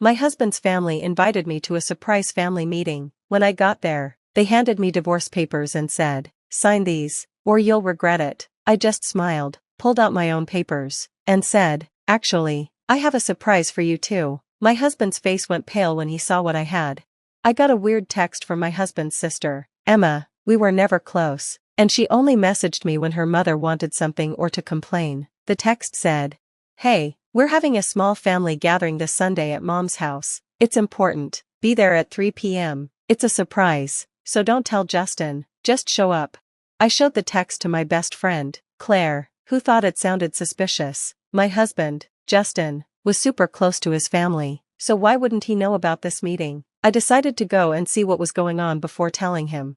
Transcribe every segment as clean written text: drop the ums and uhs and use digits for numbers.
My husband's family invited me to a surprise family meeting. When I got there, they handed me divorce papers and said, "Sign these, or you'll regret it." I just smiled, pulled out my own papers, and said, "Actually, I have a surprise for you too." My husband's face went pale when he saw what I had. I got a weird text from my husband's sister, Emma. We were never close, and she only messaged me when her mother wanted something or to complain. The text said, "Hey, we're having a small family gathering this Sunday at Mom's house. It's important. Be there at 3 p.m. It's a surprise, so don't tell Justin, just show up." I showed the text to my best friend, Claire, who thought it sounded suspicious. My husband, Justin, was super close to his family, so why wouldn't he know about this meeting? I decided to go and see what was going on before telling him.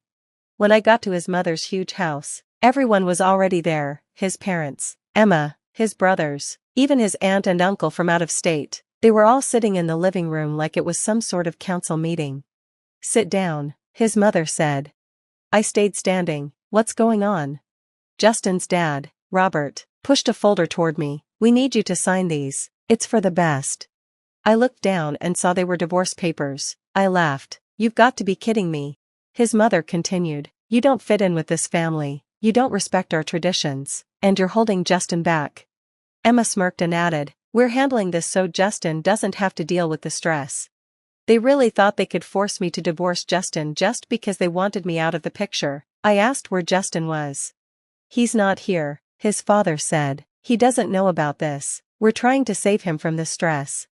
When I got to his mother's huge house, everyone was already there: his parents, Emma, his brothers, even his aunt and uncle from out of state. They were all sitting in the living room like it was some sort of council meeting. "Sit down," his mother said. I stayed standing. "What's going on?" Justin's dad, Robert, pushed a folder toward me. "We need you to sign these. It's for the best." I looked down and saw they were divorce papers. I laughed. "You've got to be kidding me." His mother continued, "You don't fit in with this family, you don't respect our traditions, and you're holding Justin back." Emma smirked and added, "We're handling this so Justin doesn't have to deal with the stress." They really thought they could force me to divorce Justin just because they wanted me out of the picture. I asked where Justin was. "He's not here," his father said. "He doesn't know about this. We're trying to save him from this stress."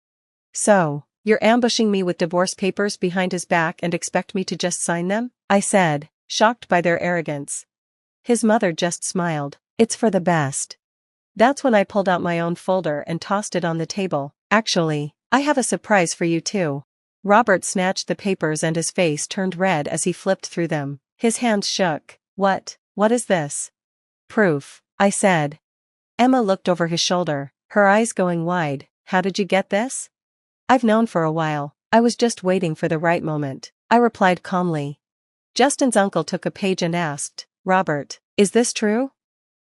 "So, you're ambushing me with divorce papers behind his back and expect me to just sign them?" I said, shocked by their arrogance. His mother just smiled. "It's for the best." That's when I pulled out my own folder and tossed it on the table. "Actually, I have a surprise for you too." Robert snatched the papers and his face turned red as he flipped through them. His hands shook. What is this?" "Proof," I said. Emma looked over his shoulder, her eyes going wide. "How did you get this?" "I've known for a while. I was just waiting for the right moment," I replied calmly. Justin's uncle took a page and asked, "Robert, is this true?"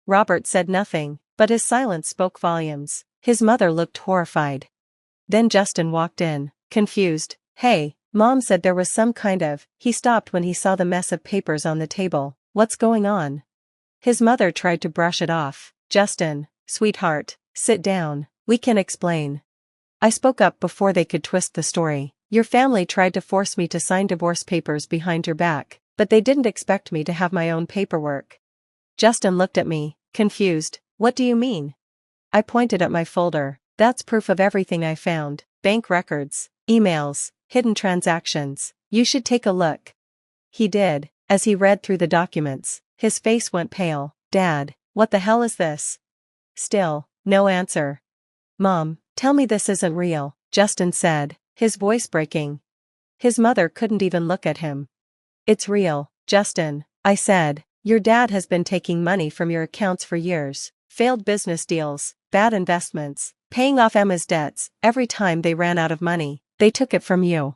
Robert said nothing, but his silence spoke volumes. His mother looked horrified. Then Justin walked in, confused. "Hey, Mom said there was some kind of..." He stopped when he saw the mess of papers on the table. "What's going on?" His mother tried to brush it off. "Justin, sweetheart, sit down, we can explain." I spoke up before they could twist the story. "Your family tried to force me to sign divorce papers behind your back, but they didn't expect me to have my own paperwork." Justin looked at me, confused. "What do you mean?" I pointed at my folder. "That's proof of everything I found. Bank records, emails, hidden transactions. You should take a look." He did. As he read through the documents, his face went pale. "Dad, what the hell is this?" Still, no answer. "Mom, tell me this isn't real," Justin said, his voice breaking. His mother couldn't even look at him. "It's real, Justin," I said. "Your dad has been taking money from your accounts for years. Failed business deals, bad investments, paying off Emma's debts. Every time they ran out of money, they took it from you."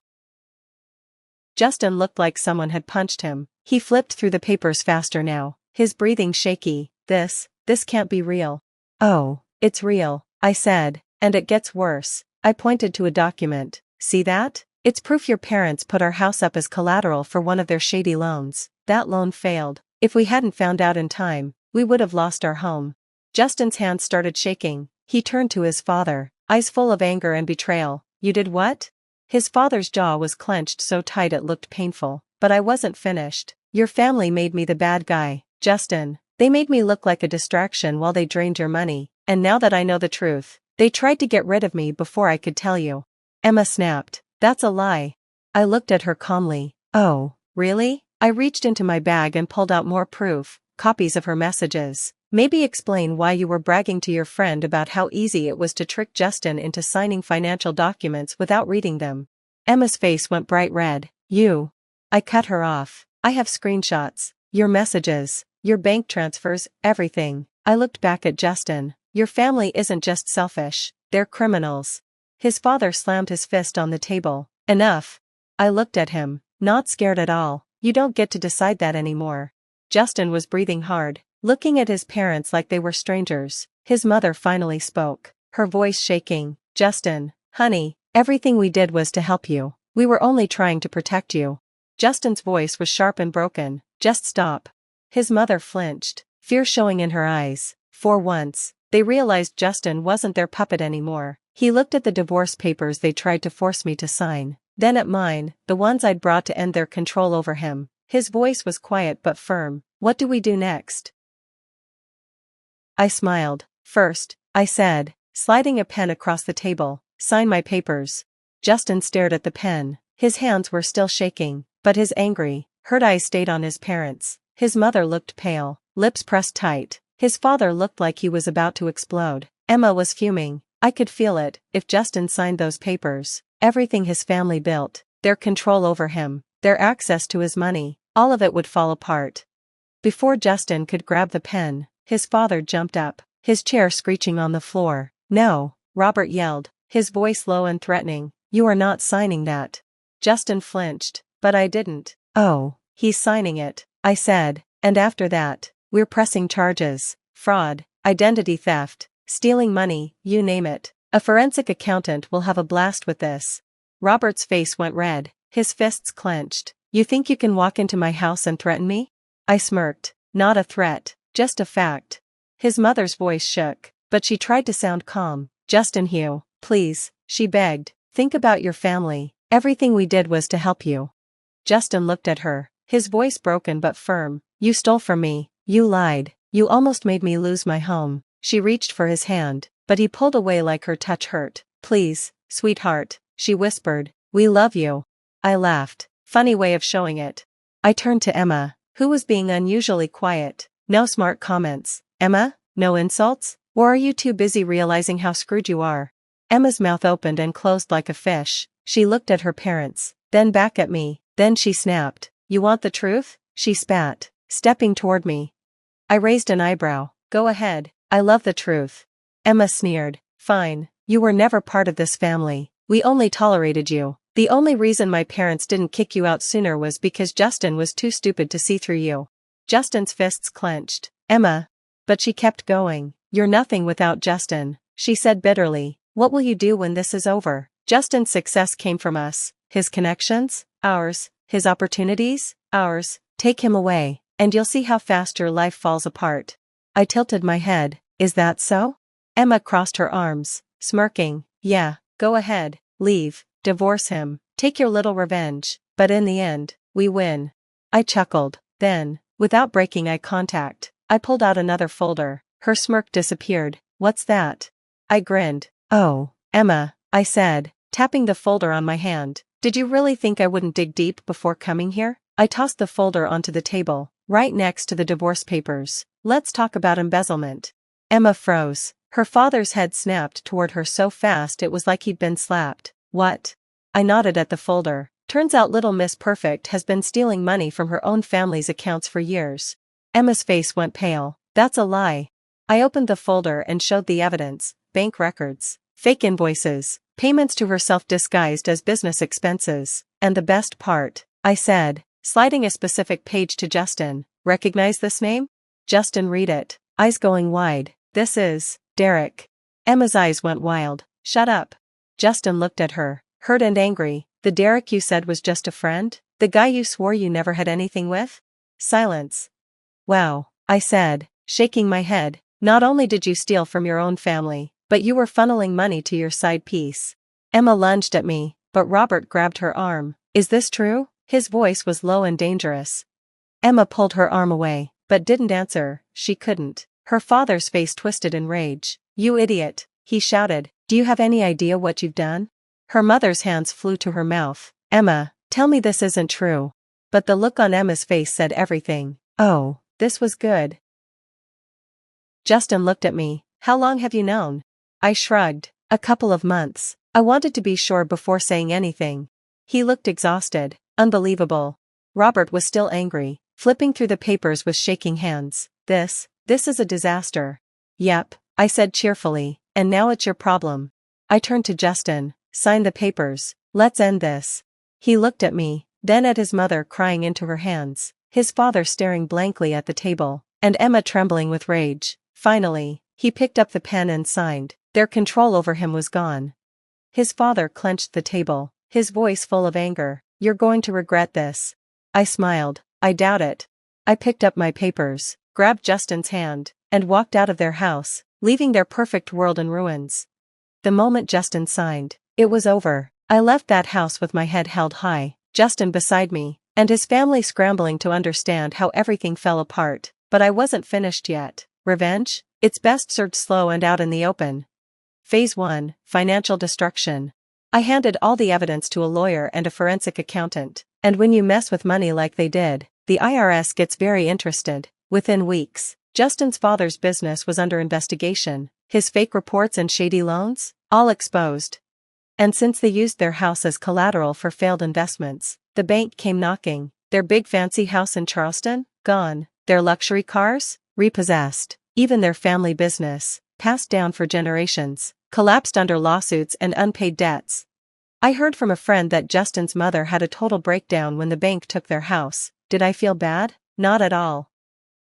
Justin looked like someone had punched him. He flipped through the papers faster now, his breathing shaky. This can't be real." "Oh, it's real," I said, "and it gets worse." I pointed to a document. "See that? It's proof your parents put our house up as collateral for one of their shady loans. That loan failed. If we hadn't found out in time, we would have lost our home." Justin's hands started shaking. He turned to his father, eyes full of anger and betrayal. "You did what?" His father's jaw was clenched so tight it looked painful. But I wasn't finished. "Your family made me the bad guy, Justin. They made me look like a distraction while they drained your money, and now that I know the truth, they tried to get rid of me before I could tell you." Emma snapped. "That's a lie." I looked at her calmly. "Oh, really?" I reached into my bag and pulled out more proof, copies of her messages. "Maybe explain why you were bragging to your friend about how easy it was to trick Justin into signing financial documents without reading them." Emma's face went bright red. "You..." I cut her off. "I have screenshots, your messages, your bank transfers, everything." I looked back at Justin. "Your family isn't just selfish, they're criminals." His father slammed his fist on the table. "Enough." I looked at him, not scared at all. "You don't get to decide that anymore." Justin was breathing hard, looking at his parents like they were strangers. His mother finally spoke, her voice shaking. "Justin, honey, Everything we did was to help you. We were only trying to protect you. Justin's voice was sharp and broken. Just stop. His mother flinched, fear showing in her eyes. For once, they realized Justin wasn't their puppet anymore. He looked at the divorce papers they tried to force me to sign, then at mine, the ones I'd brought to end their control over him. His voice was quiet but firm. What do we do next? I smiled. First, I said, sliding a pen across the table, sign my papers. Justin stared at the pen. His hands were still shaking, but his angry, hurt eyes stayed on his parents. His mother looked pale, lips pressed tight. His father looked like he was about to explode. Emma was fuming. I could feel it. If Justin signed those papers, everything his family built, their control over him, their access to his money, all of it would fall apart. Before Justin could grab the pen, his father jumped up, his chair screeching on the floor. No, Robert yelled, his voice low and threatening. You are not signing that. Justin flinched, but I didn't. Oh, he's signing it, I said, and after that, we're pressing charges. Fraud, identity theft, stealing money, you name it. A forensic accountant will have a blast with this. Robert's face went red, his fists clenched. You think you can walk into my house and threaten me? I smirked. Not a threat, just a fact. His mother's voice shook, but she tried to sound calm. Justin Hugh, please, she begged. Think about your family. Everything we did was to help you. Justin looked at her, his voice broken but firm. You stole from me. You lied. You almost made me lose my home. She reached for his hand, but he pulled away like her touch hurt. Please, sweetheart, she whispered. We love you. I laughed. Funny way of showing it. I turned to Emma, who was being unusually quiet. No smart comments. Emma, no insults? Or are you too busy realizing how screwed you are? Emma's mouth opened and closed like a fish. She looked at her parents, then back at me, then she snapped. You want the truth? She spat, stepping toward me. I raised an eyebrow. Go ahead, I love the truth. Emma sneered. Fine, you were never part of this family. We only tolerated you. The only reason my parents didn't kick you out sooner was because Justin was too stupid to see through you. Justin's fists clenched. Emma. But she kept going. You're nothing without Justin, she said bitterly. What will you do when this is over? Justin's success came from us. His connections? Ours. His opportunities? Ours. Take him away, and you'll see how fast your life falls apart. I tilted my head. Is that so? Emma crossed her arms, smirking. Yeah, go ahead, leave, divorce him, take your little revenge, but in the end, we win. I chuckled. Then, without breaking eye contact, I pulled out another folder. Her smirk disappeared. What's that? I grinned. Oh, Emma, I said, tapping the folder on my hand. Did you really think I wouldn't dig deep before coming here? I tossed the folder onto the table, right next to the divorce papers. Let's talk about embezzlement. Emma froze. Her father's head snapped toward her so fast it was like he'd been slapped. What? I nodded at the folder. Turns out little Miss Perfect has been stealing money from her own family's accounts for years. Emma's face went pale. That's a lie. I opened the folder and showed the evidence. Bank records, fake invoices, payments to herself disguised as business expenses. And the best part, I said, sliding a specific page to Justin. Recognize this name? Justin read it, eyes going wide. This is Derek. Emma's eyes went wild. Shut up. Justin looked at her, hurt and angry. The Derek you said was just a friend? The guy you swore you never had anything with? Silence. Wow, I said, shaking my head. Not only did you steal from your own family, but you were funneling money to your side piece. Emma lunged at me, but Robert grabbed her arm. Is this true? His voice was low and dangerous. Emma pulled her arm away, but didn't answer. She couldn't. Her father's face twisted in rage. You idiot, he shouted. Do you have any idea what you've done? Her mother's hands flew to her mouth. Emma, tell me this isn't true. But the look on Emma's face said everything. Oh, this was good. Justin looked at me. How long have you known? I shrugged. A couple of months. I wanted to be sure before saying anything. He looked exhausted. Unbelievable. Robert was still angry, flipping through the papers with shaking hands. This is a disaster. Yep, I said cheerfully, and now it's your problem. I turned to Justin. Sign the papers. Let's end this. He looked at me, then at his mother crying into her hands, his father staring blankly at the table, and Emma trembling with rage. Finally, he picked up the pen and signed. Their control over him was gone. His father clenched the table, his voice full of anger. "You're going to regret this." I smiled. "I doubt it." I picked up my papers, grabbed Justin's hand, and walked out of their house, leaving their perfect world in ruins. The moment Justin signed, it was over. I left that house with my head held high, Justin beside me, and his family scrambling to understand how everything fell apart. But I wasn't finished yet. Revenge? It's best served slow and out in the open. Phase 1, Financial Destruction. I handed all the evidence to a lawyer and a forensic accountant, and when you mess with money like they did, the IRS gets very interested. Within weeks, Justin's father's business was under investigation, his fake reports and shady loans, all exposed. And since they used their house as collateral for failed investments, the bank came knocking. Their big fancy house in Charleston? Gone. Their luxury cars? Repossessed. Even their family business, passed down for generations, collapsed under lawsuits and unpaid debts. I heard from a friend that Justin's mother had a total breakdown when the bank took their house. Did I feel bad? Not at all.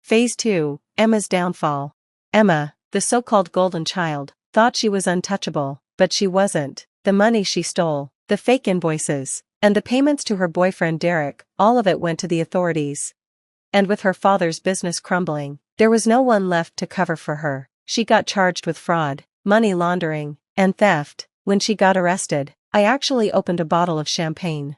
Phase 2, Emma's downfall. Emma, the so-called golden child, thought she was untouchable, but she wasn't. The money she stole, the fake invoices, and the payments to her boyfriend Derek, all of it went to the authorities. And with her father's business crumbling, there was no one left to cover for her. She got charged with fraud, money laundering, and theft. When she got arrested, I actually opened a bottle of champagne.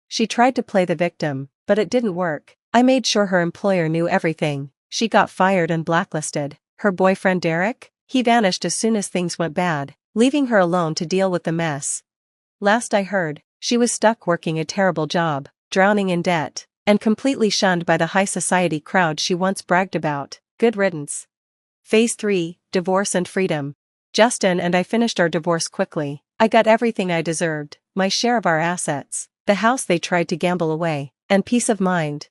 She tried to play the victim, but it didn't work. I made sure her employer knew everything. She got fired and blacklisted. Her boyfriend Derek? He vanished as soon as things went bad, leaving her alone to deal with the mess. Last I heard, she was stuck working a terrible job, drowning in debt, and completely shunned by the high society crowd she once bragged about. Good riddance. Phase 3, Divorce and Freedom. Justin and I finished our divorce quickly. I got everything I deserved, my share of our assets, the house they tried to gamble away, and peace of mind.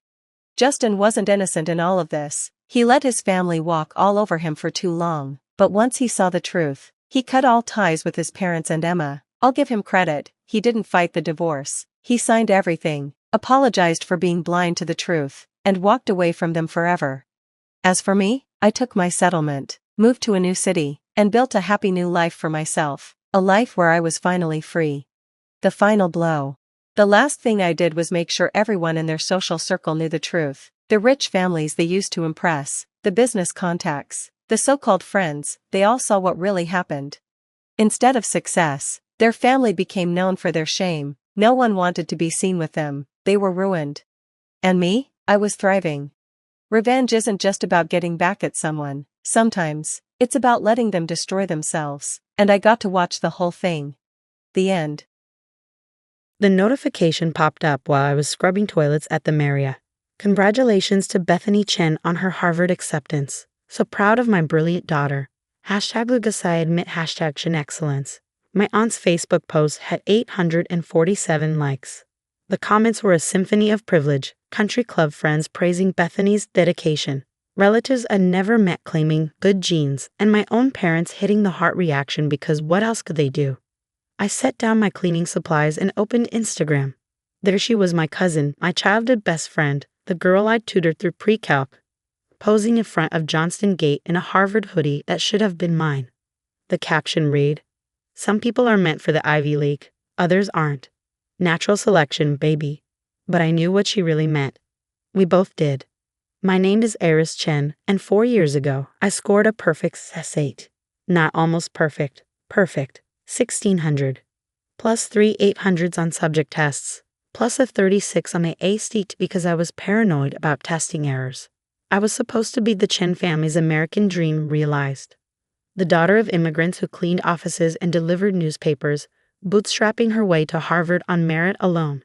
Justin wasn't innocent in all of this. He let his family walk all over him for too long, but once he saw the truth, he cut all ties with his parents and Emma. I'll give him credit, he didn't fight the divorce. He signed everything, apologized for being blind to the truth, and walked away from them forever. As for me, I took my settlement, moved to a new city, and built a happy new life for myself, a life where I was finally free. The final blow. The last thing I did was make sure everyone in their social circle knew the truth. The rich families they used to impress, the business contacts, the so-called friends, they all saw what really happened. Instead of success, their family became known for their shame. No one wanted to be seen with them. They were ruined. And me? I was thriving. Revenge isn't just about getting back at someone. Sometimes, it's about letting them destroy themselves. And I got to watch the whole thing. The end. The notification popped up while I was scrubbing toilets at the Marriott. Congratulations to Bethany Chen on her Harvard acceptance. So proud of my brilliant daughter. #Lugasai admit #Chen excellence. My aunt's Facebook post had 847 likes. The comments were a symphony of privilege, country club friends praising Bethany's dedication, relatives I'd never met claiming good genes, and my own parents hitting the heart reaction because what else could they do? I set down my cleaning supplies and opened Instagram. There she was, my cousin, my childhood best friend, the girl I'd tutored through pre-calc, posing in front of Johnston Gate in a Harvard hoodie that should have been mine. The caption read, "Some people are meant for the Ivy League, others aren't. Natural selection, baby." But I knew what she really meant. We both did. My name is Eris Chen, and 4 years ago, I scored a perfect S8. Not almost perfect, perfect, 1600. Plus 3 800s on subject tests. Plus a 36 on the ACT because I was paranoid about testing errors. I was supposed to be the Chen family's American dream realized. The daughter of immigrants who cleaned offices and delivered newspapers, bootstrapping her way to Harvard on merit alone.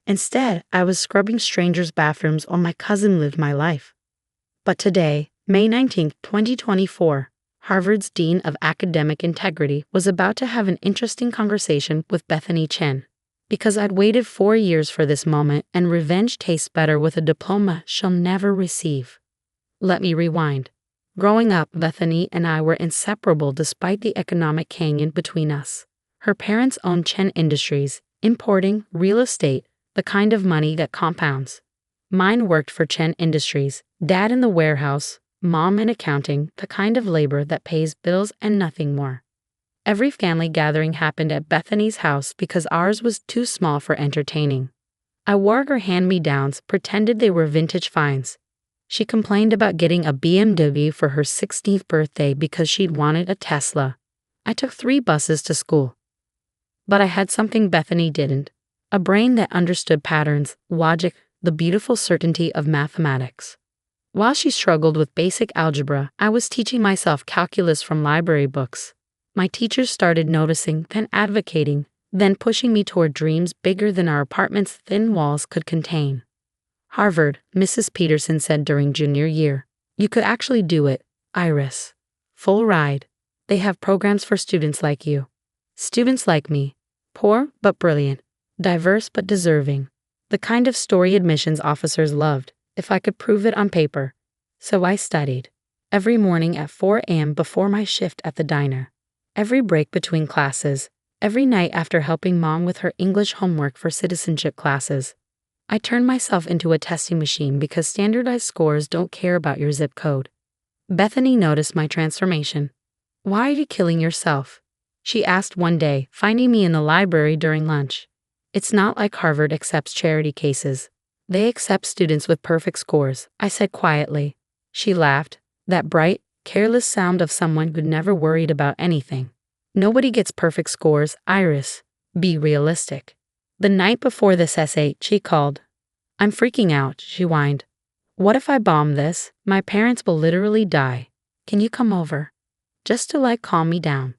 Instead, I was scrubbing strangers' bathrooms while my cousin lived my life. But today, May 19, 2024, Harvard's Dean of Academic Integrity was about to have an interesting conversation with Bethany Chen. Because I'd waited 4 years for this moment, and revenge tastes better with a diploma she'll never receive. Let me rewind. Growing up, Bethany and I were inseparable despite the economic canyon between us. Her parents owned Chen Industries, importing real estate, the kind of money that compounds. Mine worked for Chen Industries, dad in the warehouse, mom in accounting, the kind of labor that pays bills and nothing more. Every family gathering happened at Bethany's house because ours was too small for entertaining. I wore her hand-me-downs, pretended they were vintage finds. She complained about getting a BMW for her 16th birthday because she'd wanted a Tesla. I took 3 buses to school. But I had something Bethany didn't. A brain that understood patterns, logic, the beautiful certainty of mathematics. While she struggled with basic algebra, I was teaching myself calculus from library books. My teachers started noticing, then advocating, then pushing me toward dreams bigger than our apartment's thin walls could contain. Harvard, Mrs. Peterson said during junior year. You could actually do it, Iris. Full ride. They have programs for students like you. Students like me. Poor but brilliant. Diverse but deserving. The kind of story admissions officers loved, if I could prove it on paper. So I studied. Every morning at 4 a.m. before my shift at the diner. Every break between classes. Every night after helping Mom with her English homework for citizenship classes. I turned myself into a testing machine because standardized scores don't care about your zip code. Bethany noticed my transformation. Why are you killing yourself? She asked one day, finding me in the library during lunch. It's not like Harvard accepts charity cases. They accept students with perfect scores, I said quietly. She laughed, that bright, careless sound of someone who'd never worried about anything. Nobody gets perfect scores, Iris. Be realistic. The night before this essay, she called. I'm freaking out, she whined. What if I bomb this? My parents will literally die. Can you come over? Just to calm me down.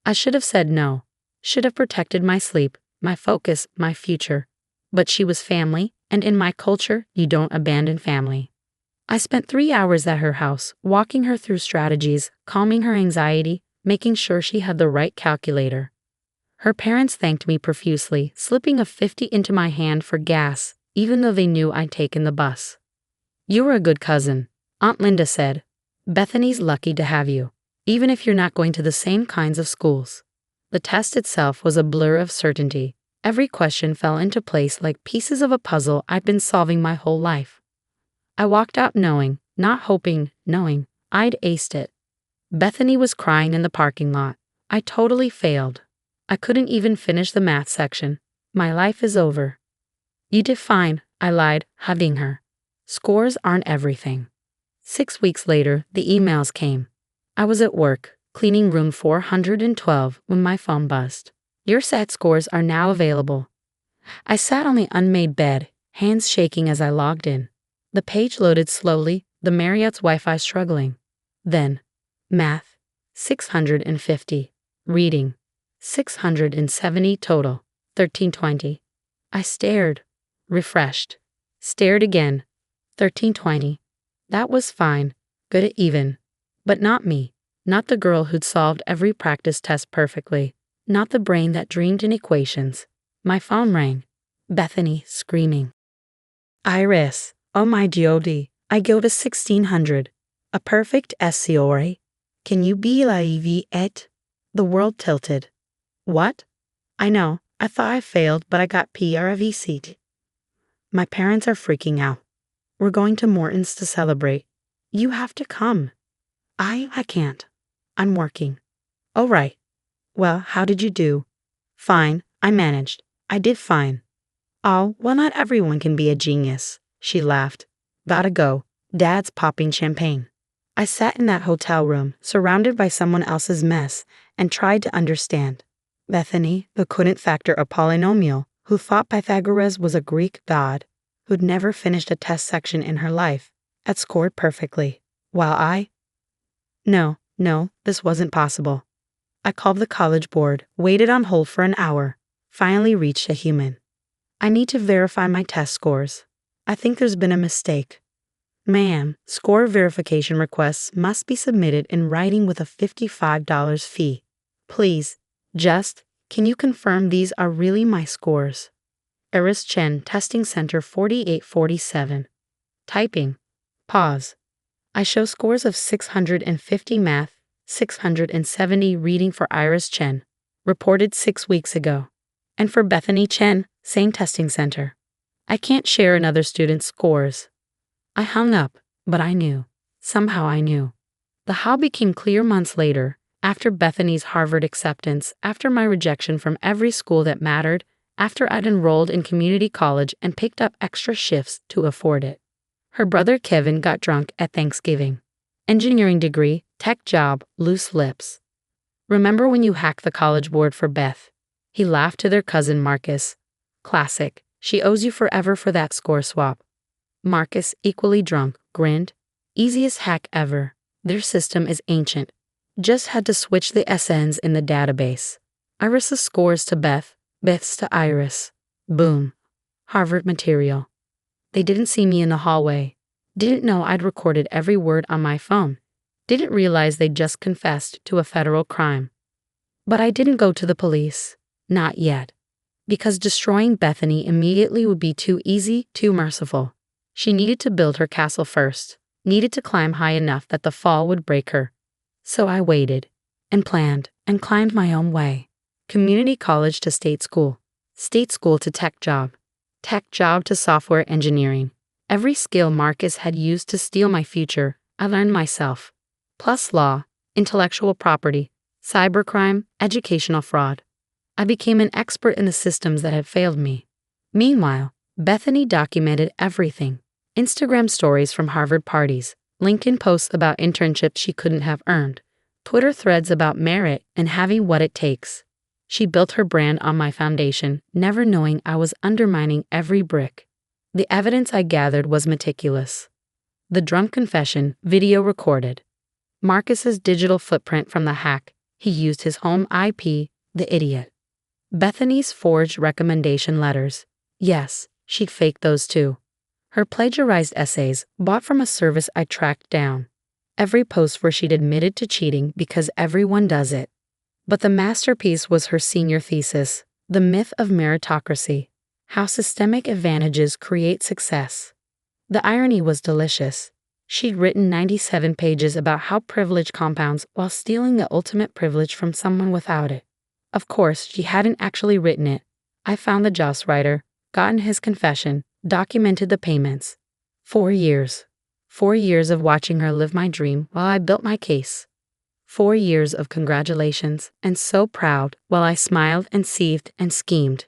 I should have said no. Should have protected my sleep, my focus, my future. But she was family, and in my culture, you don't abandon family. I spent 3 hours at her house, walking her through strategies, calming her anxiety, making sure she had the right calculator. Her parents thanked me profusely, slipping a 50 into my hand for gas, even though they knew I'd taken the bus. You were a good cousin, Aunt Linda said. Bethany's lucky to have you, even if you're not going to the same kinds of schools. The test itself was a blur of certainty. Every question fell into place like pieces of a puzzle I'd been solving my whole life. I walked out knowing, not hoping, knowing, I'd aced it. Bethany was crying in the parking lot. I totally failed. I couldn't even finish the math section. My life is over. You did fine, I lied, hugging her. Scores aren't everything. 6 weeks later, the emails came. I was at work, cleaning room 412, when my phone buzzed. Your SAT scores are now available. I sat on the unmade bed, hands shaking as I logged in. The page loaded slowly, the Marriott's Wi-Fi struggling. Then, math, 650. Reading, 670 total, 1320. I stared, refreshed, stared again, 1320. That was fine, good at even. But not me, not the girl who'd solved every practice test perfectly, not the brain that dreamed in equations. My phone rang. Bethany screaming. Iris, oh my God, I go to 1600. A perfect SCORE. Can you believe it? The world tilted. What? I know, I thought I failed, but I got PRVC. My parents are freaking out. We're going to Morton's to celebrate. You have to come. I can't. I'm working. Oh, right. Well, how did you do? Fine, I managed. I did fine. Oh, well, not everyone can be a genius. She laughed. Gotta go. Dad's popping champagne. I sat in that hotel room, surrounded by someone else's mess, and tried to understand. Bethany, who couldn't factor a polynomial, who thought Pythagoras was a Greek god, who'd never finished a test section in her life, had scored perfectly, while I... No, this wasn't possible. I called the college board, waited on hold for an hour, finally reached a human. I need to verify my test scores. I think there's been a mistake. Ma'am, score verification requests must be submitted in writing with a $55 fee. Please, can you confirm these are really my scores? Iris Chen, Testing Center 4847. Typing. Pause. I show scores of 650 math, 670 reading for Iris Chen, reported 6 weeks ago. And for Bethany Chen, same testing center. I can't share another student's scores. I hung up, but I knew. Somehow I knew. The how became clear months later, After Bethany's Harvard acceptance, after my rejection from every school that mattered, after I'd enrolled in community college and picked up extra shifts to afford it. Her brother Kevin got drunk at Thanksgiving. Engineering degree, tech job, loose lips. Remember when you hacked the college board for Beth? He laughed to their cousin Marcus. Classic. She owes you forever for that score swap. Marcus, equally drunk, grinned. Easiest hack ever. Their system is ancient. Just had to switch the SNs in the database. Iris's scores to Beth, Beth's to Iris. Boom. Harvard material. They didn't see me in the hallway. Didn't know I'd recorded every word on my phone. Didn't realize they'd just confessed to a federal crime. But I didn't go to the police. Not yet. Because destroying Bethany immediately would be too easy, too merciful. She needed to build her castle first. Needed to climb high enough that the fall would break her. So I waited, and planned, and climbed my own way. Community college to state school to tech job to software engineering. Every skill Marcus had used to steal my future, I learned myself. Plus law, intellectual property, cybercrime, educational fraud. I became an expert in the systems that had failed me. Meanwhile, Bethany documented everything. Instagram stories from Harvard parties, LinkedIn posts about internships she couldn't have earned, Twitter threads about merit and having what it takes. She built her brand on my foundation, never knowing I was undermining every brick. The evidence I gathered was meticulous. The drunk confession, video recorded. Marcus's digital footprint from the hack, he used his home IP, the idiot. Bethany's forged recommendation letters. Yes, she'd faked those too. Her plagiarized essays, bought from a service I tracked down. Every post where she'd admitted to cheating because everyone does it. But the masterpiece was her senior thesis, The Myth of Meritocracy, How Systemic Advantages Create Success. The irony was delicious. She'd written 97 pages about how privilege compounds while stealing the ultimate privilege from someone without it. Of course, she hadn't actually written it. I found the ghostwriter, gotten his confession, documented the payments. 4 years. 4 years of watching her live my dream while I built my case. 4 years of congratulations, and so proud while I smiled and seethed and schemed.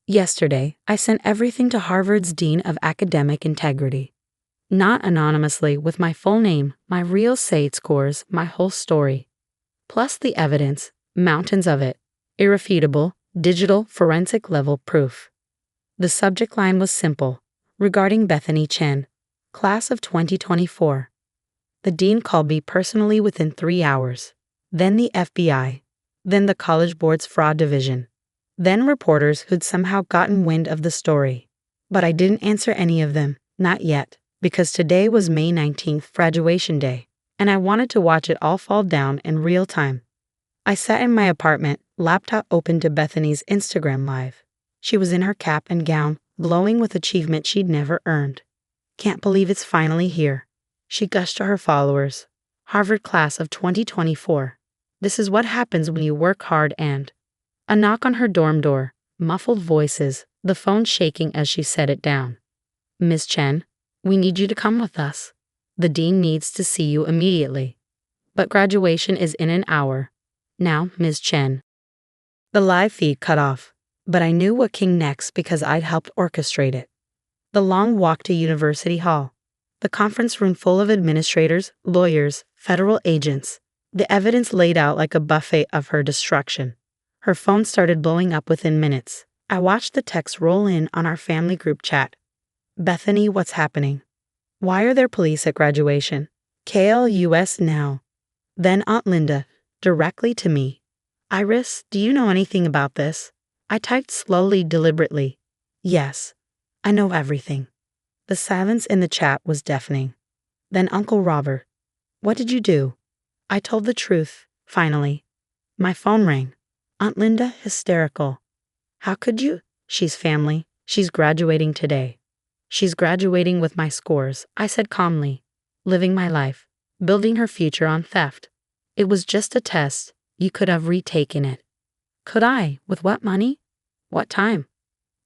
Yesterday, I sent everything to Harvard's Dean of Academic Integrity. Not anonymously, with my full name, my real SAID scores, my whole story. Plus the evidence, mountains of it, irrefutable, digital, forensic level proof. The subject line was simple, regarding Bethany Chen, class of 2024. The dean called me personally within 3 hours. Then the FBI. Then the College Board's fraud division. Then reporters who'd somehow gotten wind of the story. But I didn't answer any of them, not yet, because today was May 19th, graduation day, and I wanted to watch it all fall down in real time. I sat in my apartment, laptop open to Bethany's Instagram Live. She was in her cap and gown, glowing with achievement she'd never earned. Can't believe it's finally here. She gushed to her followers. Harvard class of 2024. This is what happens when you work hard and... A knock on her dorm door, muffled voices, the phone shaking as she set it down. Ms. Chen, we need you to come with us. The dean needs to see you immediately. But graduation is in an hour. Now, Ms. Chen. The live feed cut off, but I knew what came next because I'd helped orchestrate it. The long walk to University Hall. The conference room full of administrators, lawyers, federal agents. The evidence laid out like a buffet of her destruction. Her phone started blowing up within minutes. I watched the texts roll in on our family group chat. Bethany, what's happening? Why are there police at graduation? KLUS now. Then Aunt Linda, directly to me. Iris, do you know anything about this? I typed slowly, deliberately. Yes, I know everything. The silence in the chat was deafening. Then Uncle Robert. What did you do? I told the truth, finally. My phone rang. Aunt Linda, hysterical. How could you? She's family. She's graduating today. She's graduating with my scores, I said calmly. Living my life. Building her future on theft. It was just a test. You could have retaken it. Could I? With what money? What time?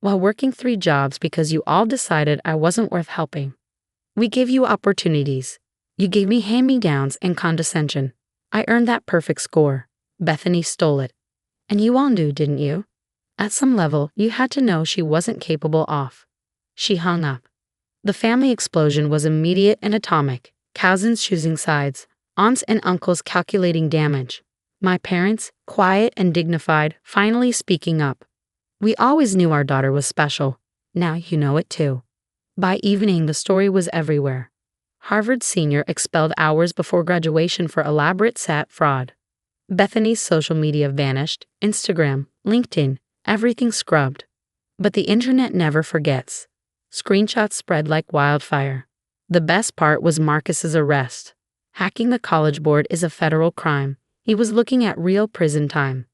While working 3 jobs because you all decided I wasn't worth helping. We gave you opportunities. You gave me hand-me-downs and condescension. I earned that perfect score. Bethany stole it. And you all knew, didn't you? At some level, you had to know she wasn't capable of. She hung up. The family explosion was immediate and atomic. Cousins choosing sides, aunts and uncles calculating damage. My parents, quiet and dignified, finally speaking up. We always knew our daughter was special. Now you know it too. By evening, the story was everywhere. Harvard senior expelled hours before graduation for elaborate SAT fraud. Bethany's social media vanished, Instagram, LinkedIn, everything scrubbed. But the internet never forgets. Screenshots spread like wildfire. The best part was Marcus's arrest. Hacking the college board is a federal crime. He was looking at real prison time.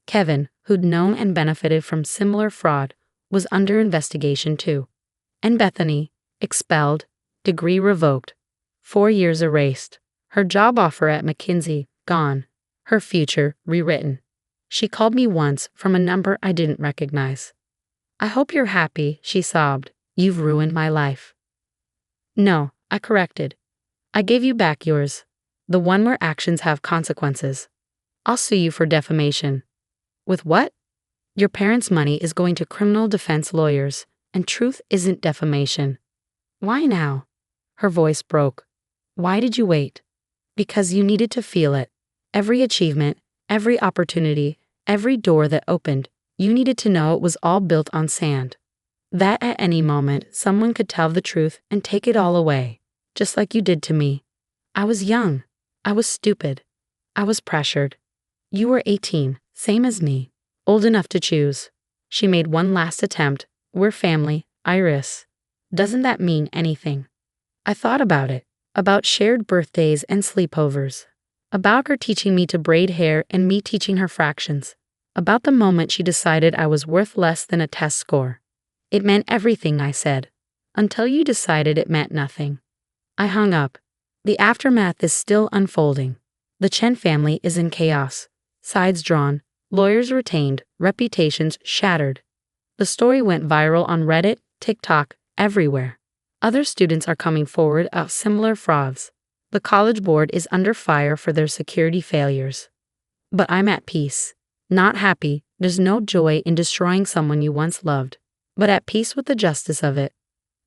Kevin, who'd known and benefited from similar fraud, was under investigation too. And Bethany, expelled, degree revoked, 4 years erased. Her job offer at McKinsey, gone. Her future, rewritten. She called me once from a number I didn't recognize. I hope you're happy, she sobbed. You've ruined my life. No, I corrected. I gave you back yours. The one where actions have consequences. I'll sue you for defamation. With what? Your parents' money is going to criminal defense lawyers, and truth isn't defamation. Why now? Her voice broke. Why did you wait? Because you needed to feel it. Every achievement, every opportunity, every door that opened, you needed to know it was all built on sand. That at any moment, someone could tell the truth and take it all away, just like you did to me. I was young. I was stupid. I was pressured. You were 18, same as me, old enough to choose. She made one last attempt. We're family, Iris. Doesn't that mean anything? I thought about it, about shared birthdays and sleepovers, about her teaching me to braid hair and me teaching her fractions, about the moment she decided I was worth less than a test score. It meant everything, I said, until you decided it meant nothing. I hung up. The aftermath is still unfolding. The Chen family is in chaos. Sides drawn, lawyers retained, reputations shattered. The story went viral on Reddit, TikTok, everywhere. Other students are coming forward of similar frauds. The college board is under fire for their security failures. But I'm at peace. Not happy. There's no joy in destroying someone you once loved, but at peace with the justice of it.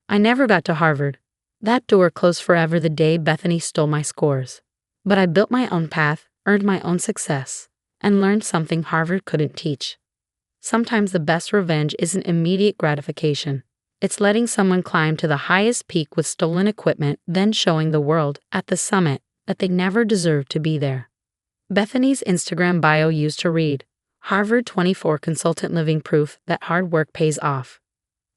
I never got to Harvard. That door closed forever the day Bethany stole my scores. But I built my own path, earned my own success, and learned something Harvard couldn't teach. Sometimes the best revenge isn't immediate gratification. It's letting someone climb to the highest peak with stolen equipment, then showing the world, at the summit, that they never deserved to be there. Bethany's Instagram bio used to read, Harvard 24 consultant living proof that hard work pays off.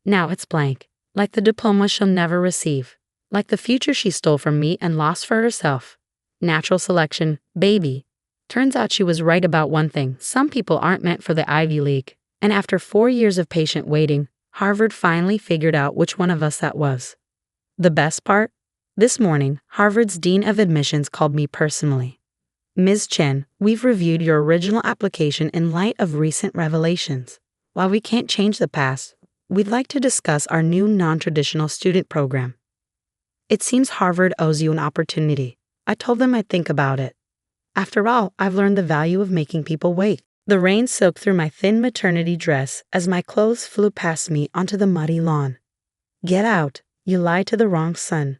Now it's blank, like the diploma she'll never receive, like the future she stole from me and lost for herself. Natural selection, baby. Turns out she was right about one thing. Some people aren't meant for the Ivy League. And after 4 years of patient waiting, Harvard finally figured out which one of us that was. The best part? This morning, Harvard's Dean of Admissions called me personally. Ms. Chen, we've reviewed your original application in light of recent revelations. While we can't change the past, we'd like to discuss our new non-traditional student program. It seems Harvard owes you an opportunity. I told them I'd think about it. After all, I've learned the value of making people wait. The rain soaked through my thin maternity dress as my clothes flew past me onto the muddy lawn. Get out, you lied to the wrong son.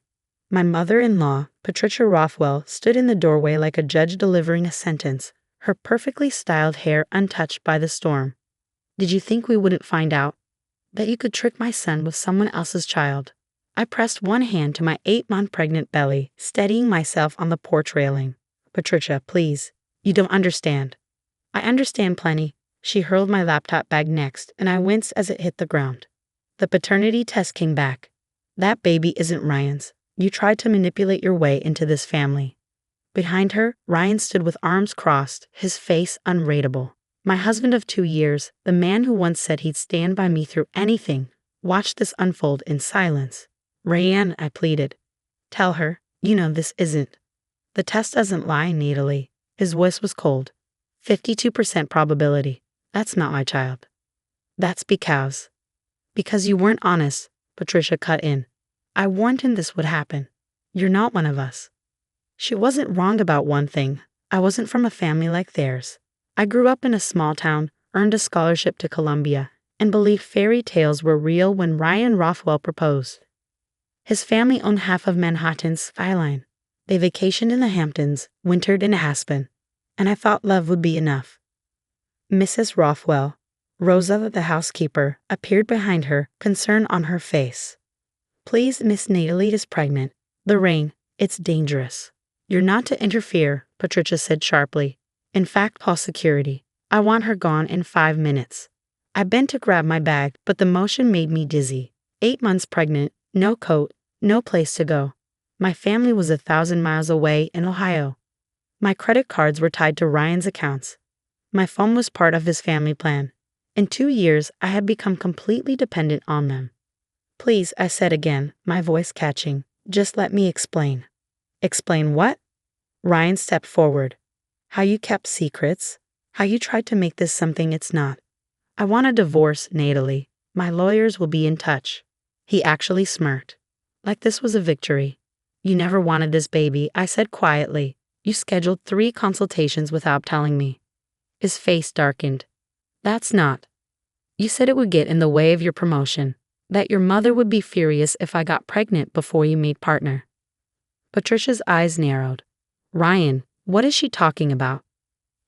My mother-in-law, Patricia Rothwell, stood in the doorway like a judge delivering a sentence, her perfectly styled hair untouched by the storm. Did you think we wouldn't find out? That you could trick my son with someone else's child? I pressed one hand to my 8-month pregnant belly, steadying myself on the porch railing. Patricia, please. You don't understand. I understand plenty. She hurled my laptop bag next, and I winced as it hit the ground. The paternity test came back. That baby isn't Ryan's. You tried to manipulate your way into this family. Behind her, Ryan stood with arms crossed, his face unreadable. My husband of 2 years, the man who once said he'd stand by me through anything, watched this unfold in silence. Rayanne, I pleaded. Tell her, you know this isn't. The test doesn't lie neatly. His voice was cold. 52% probability. That's not my child. That's because you weren't honest, Patricia cut in. I warned him this would happen. You're not one of us. She wasn't wrong about one thing. I wasn't from a family like theirs. I grew up in a small town, earned a scholarship to Columbia, and believed fairy tales were real when Ryan Rothwell proposed. His family owned half of Manhattan's skyline. They vacationed in the Hamptons, wintered in Aspen, and I thought love would be enough. Mrs. Rothwell, Rosa the housekeeper, appeared behind her, concern on her face. Please, Miss Natalie is pregnant. The rain, it's dangerous. You're not to interfere, Patricia said sharply. In fact, call security. I want her gone in 5 minutes. I bent to grab my bag, but the motion made me dizzy. 8 months pregnant, no coat, no place to go. My family was 1,000 miles away in Ohio. My credit cards were tied to Ryan's accounts. My phone was part of his family plan. In 2 years, I had become completely dependent on them. Please, I said again, my voice catching, just let me explain. Explain what? Ryan stepped forward. How you kept secrets. How you tried to make this something it's not. I want a divorce, Natalie. My lawyers will be in touch. He actually smirked. Like this was a victory. You never wanted this baby, I said quietly. You scheduled 3 consultations without telling me. His face darkened. That's not. You said it would get in the way of your promotion. That your mother would be furious if I got pregnant before you made partner. Patricia's eyes narrowed. Ryan, what is she talking about?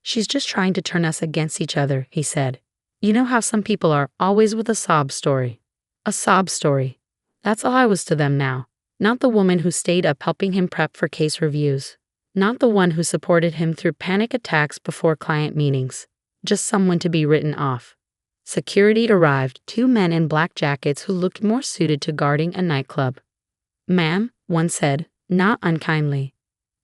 She's just trying to turn us against each other, he said. You know how some people are, always with a sob story. A sob story. That's all I was to them now. Not the woman who stayed up helping him prep for case reviews. Not the one who supported him through panic attacks before client meetings. Just someone to be written off. Security arrived, 2 men in black jackets who looked more suited to guarding a nightclub. Ma'am, one said, not unkindly.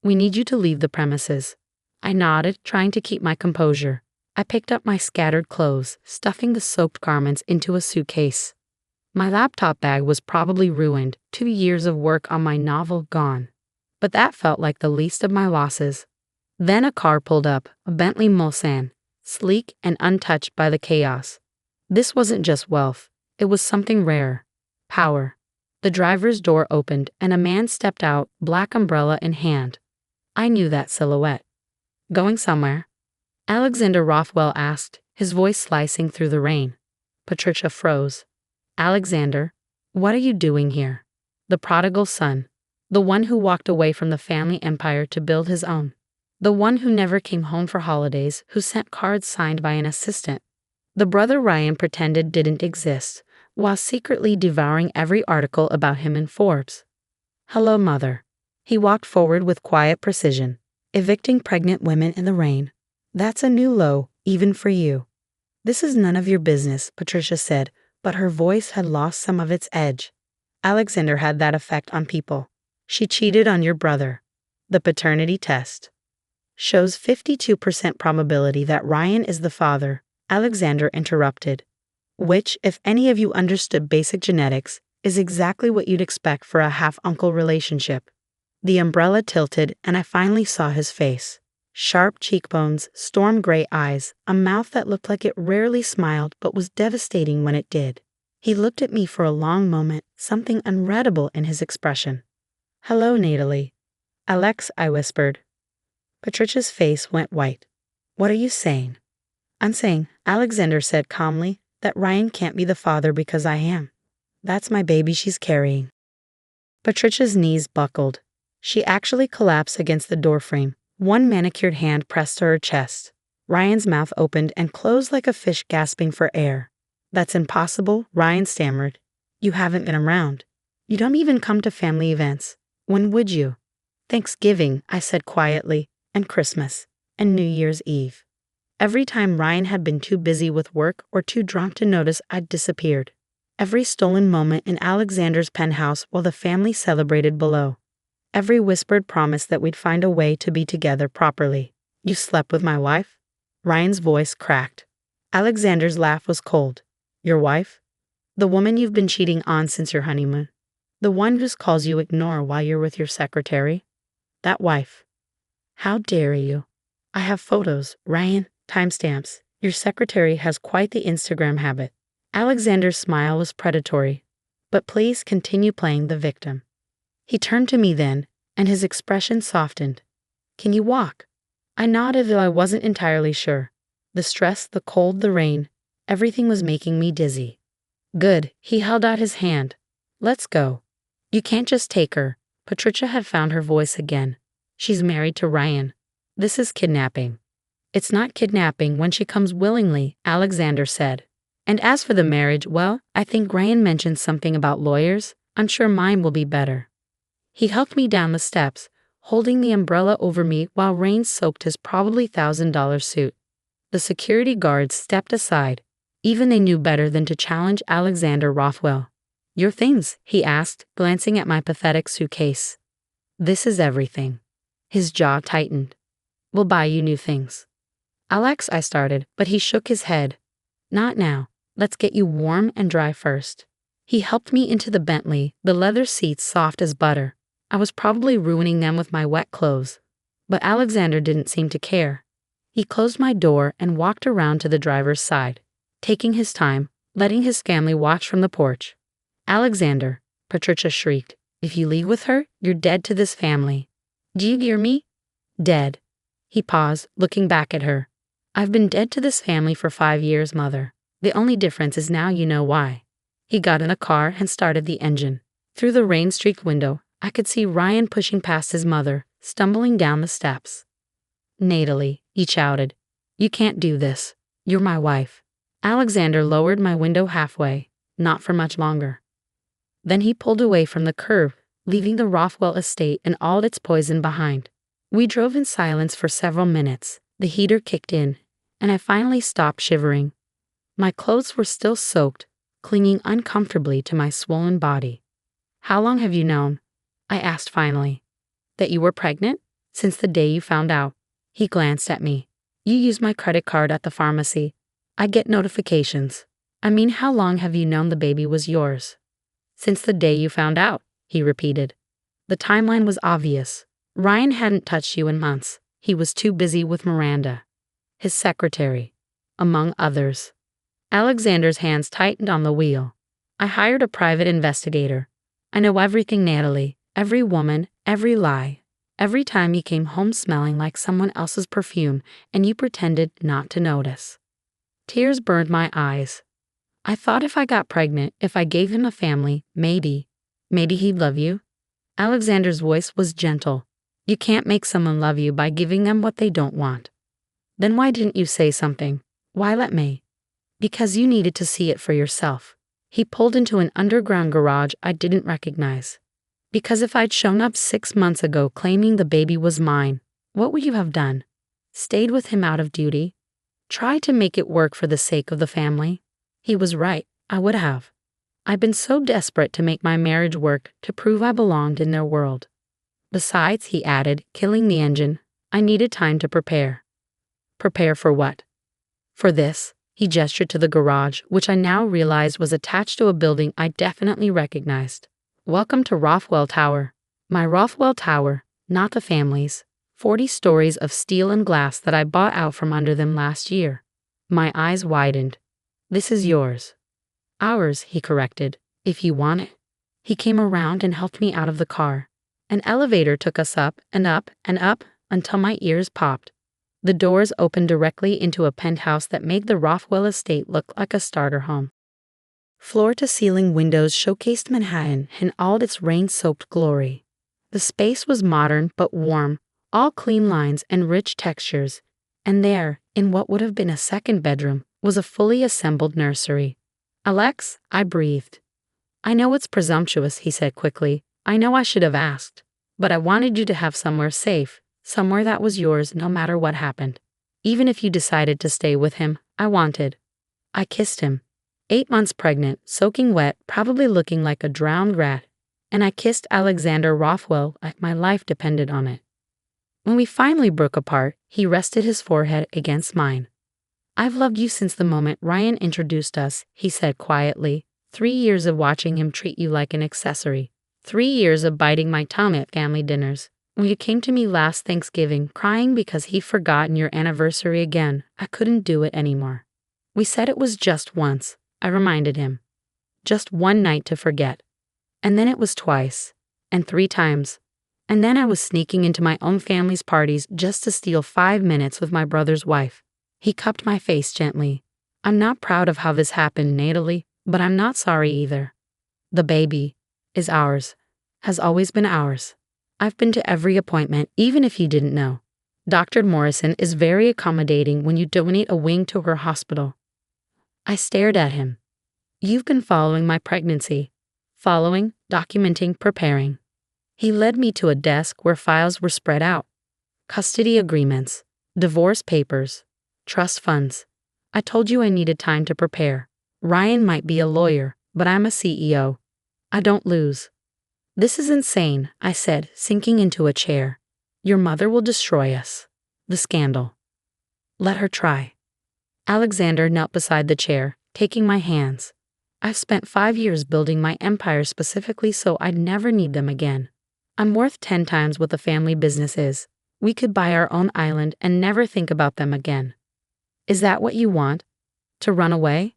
We need you to leave the premises. I nodded, trying to keep my composure. I picked up my scattered clothes, stuffing the soaked garments into a suitcase. My laptop bag was probably ruined, 2 years of work on my novel gone. But that felt like the least of my losses. Then a car pulled up, a Bentley Mulsanne, sleek and untouched by the chaos. This wasn't just wealth, it was something rare. Power. The driver's door opened and a man stepped out, black umbrella in hand. I knew that silhouette. Going somewhere? Alexander Rothwell asked, his voice slicing through the rain. Patricia froze. Alexander, what are you doing here? The prodigal son. The one who walked away from the family empire to build his own. The one who never came home for holidays, who sent cards signed by an assistant. The brother Ryan pretended didn't exist, while secretly devouring every article about him in Forbes. Hello, mother. He walked forward with quiet precision. Evicting pregnant women in the rain. That's a new low, even for you. This is none of your business, Patricia said, but her voice had lost some of its edge. Alexander had that effect on people. She cheated on your brother. The paternity test shows 52% probability that Ryan is the father, Alexander interrupted. Which, if any of you understood basic genetics, is exactly what you'd expect for a half-uncle relationship. The umbrella tilted and I finally saw his face. Sharp cheekbones, storm gray eyes, a mouth that looked like it rarely smiled but was devastating when it did. He looked at me for a long moment, something unreadable in his expression. Hello, Natalie. Alex, I whispered. Patricia's face went white. What are you saying? I'm saying, Alexander said calmly, that Ryan can't be the father because I am. That's my baby she's carrying. Patricia's knees buckled. She actually collapsed against the doorframe. One manicured hand pressed to her chest. Ryan's mouth opened and closed like a fish gasping for air. That's impossible, Ryan stammered. You haven't been around. You don't even come to family events. When would you? Thanksgiving, I said quietly, and Christmas, and New Year's Eve. Every time Ryan had been too busy with work or too drunk to notice I'd disappeared. Every stolen moment in Alexander's penthouse while the family celebrated below. Every whispered promise that we'd find a way to be together properly. You slept with my wife? Ryan's voice cracked. Alexander's laugh was cold. Your wife? The woman you've been cheating on since your honeymoon. The one whose calls you ignore while you're with your secretary. That wife. How dare you? I have photos, Ryan, timestamps. Your secretary has quite the Instagram habit. Alexander's smile was predatory. But please continue playing the victim. He turned to me then, and his expression softened. Can you walk? I nodded, though I wasn't entirely sure. The stress, the cold, the rain, everything was making me dizzy. Good, he held out his hand. Let's go. You can't just take her. Patricia had found her voice again. She's married to Ryan. This is kidnapping. It's not kidnapping when she comes willingly, Alexander said. And as for the marriage, well, I think Ryan mentioned something about lawyers. I'm sure mine will be better. He helped me down the steps, holding the umbrella over me while rain soaked his probably $1,000 suit. The security guards stepped aside. Even they knew better than to challenge Alexander Rothwell. Your things, he asked, glancing at my pathetic suitcase. This is everything. His jaw tightened. We'll buy you new things. Alex, I started, but he shook his head. Not now. Let's get you warm and dry first. He helped me into the Bentley, the leather seats soft as butter. I was probably ruining them with my wet clothes. But Alexander didn't seem to care. He closed my door and walked around to the driver's side, taking his time, letting his family watch from the porch. Alexander, Patricia shrieked, if you leave with her, you're dead to this family. Do you hear me? Dead. He paused, looking back at her. I've been dead to this family for 5 years, Mother. The only difference is now you know why. He got in a car and started the engine. Through the rain-streaked window, I could see Ryan pushing past his mother, stumbling down the steps. Natalie, he shouted. You can't do this. You're my wife. Alexander lowered my window halfway, not for much longer. Then he pulled away from the curb, leaving the Rothwell estate and all its poison behind. We drove in silence for several minutes. The heater kicked in, and I finally stopped shivering. My clothes were still soaked, clinging uncomfortably to my swollen body. How long have you known? I asked finally. That you were pregnant? Since the day you found out. He glanced at me. You use my credit card at the pharmacy. I get notifications. I mean, how long have you known the baby was yours? Since the day you found out, he repeated. The timeline was obvious. Ryan hadn't touched you in months. He was too busy with Miranda, his secretary, among others. Alexander's hands tightened on the wheel. I hired a private investigator. I know everything, Natalie, every woman, every lie. Every time you came home smelling like someone else's perfume and you pretended not to notice. Tears burned my eyes. I thought if I got pregnant, if I gave him a family, maybe he'd love you. Alexander's voice was gentle. You can't make someone love you by giving them what they don't want. Then why didn't you say something? Why let me? Because you needed to see it for yourself. He pulled into an underground garage I didn't recognize. Because if I'd shown up 6 months ago claiming the baby was mine, what would you have done? Stayed with him out of duty? Tried to make it work for the sake of the family? He was right, I would have. I'd been so desperate to make my marriage work to prove I belonged in their world. Besides, he added, killing the engine, I needed time to prepare. Prepare for what? For this, he gestured to the garage, which I now realized was attached to a building I definitely recognized. Welcome to Rothwell Tower. My Rothwell Tower, not the family's. 40 stories of steel and glass that I bought out from under them last year. My eyes widened. This is yours. Ours, he corrected, if you want it. He came around and helped me out of the car. An elevator took us up and up and up until my ears popped. The doors opened directly into a penthouse that made the Rothwell estate look like a starter home. Floor-to-ceiling windows showcased Manhattan in all its rain-soaked glory. The space was modern but warm, all clean lines and rich textures, and there, in what would have been a second bedroom, was a fully assembled nursery. Alex, I breathed. I know it's presumptuous, he said quickly. I know I should have asked, but I wanted you to have somewhere safe, somewhere that was yours no matter what happened. Even if you decided to stay with him, I wanted. I kissed him. 8 months pregnant, soaking wet, probably looking like a drowned rat, and I kissed Alexander Rothwell like my life depended on it. When we finally broke apart, he rested his forehead against mine. I've loved you since the moment Ryan introduced us, he said quietly. 3 years of watching him treat you like an accessory. 3 years of biting my tongue at family dinners. When you came to me last Thanksgiving, crying because he'd forgotten your anniversary again, I couldn't do it anymore. We said it was just once, I reminded him. Just one night to forget. And then it was twice, and 3 times. And then I was sneaking into my own family's parties just to steal 5 minutes with my brother's wife. He cupped my face gently. I'm not proud of how this happened, Natalie, but I'm not sorry either. The baby is ours, has always been ours. I've been to every appointment, even if you didn't know. Dr. Morrison is very accommodating when you donate a wing to her hospital. I stared at him. You've been following my pregnancy. Following, documenting, preparing. He led me to a desk where files were spread out. Custody agreements, divorce papers, trust funds. I told you I needed time to prepare. Ryan might be a lawyer, but I'm a CEO. I don't lose. This is insane, I said, sinking into a chair. Your mother will destroy us. The scandal. Let her try. Alexander knelt beside the chair, taking my hands. I've spent 5 years building my empire specifically so I'd never need them again. I'm worth 10 times what the family business is. We could buy our own island and never think about them again. Is that what you want? To run away?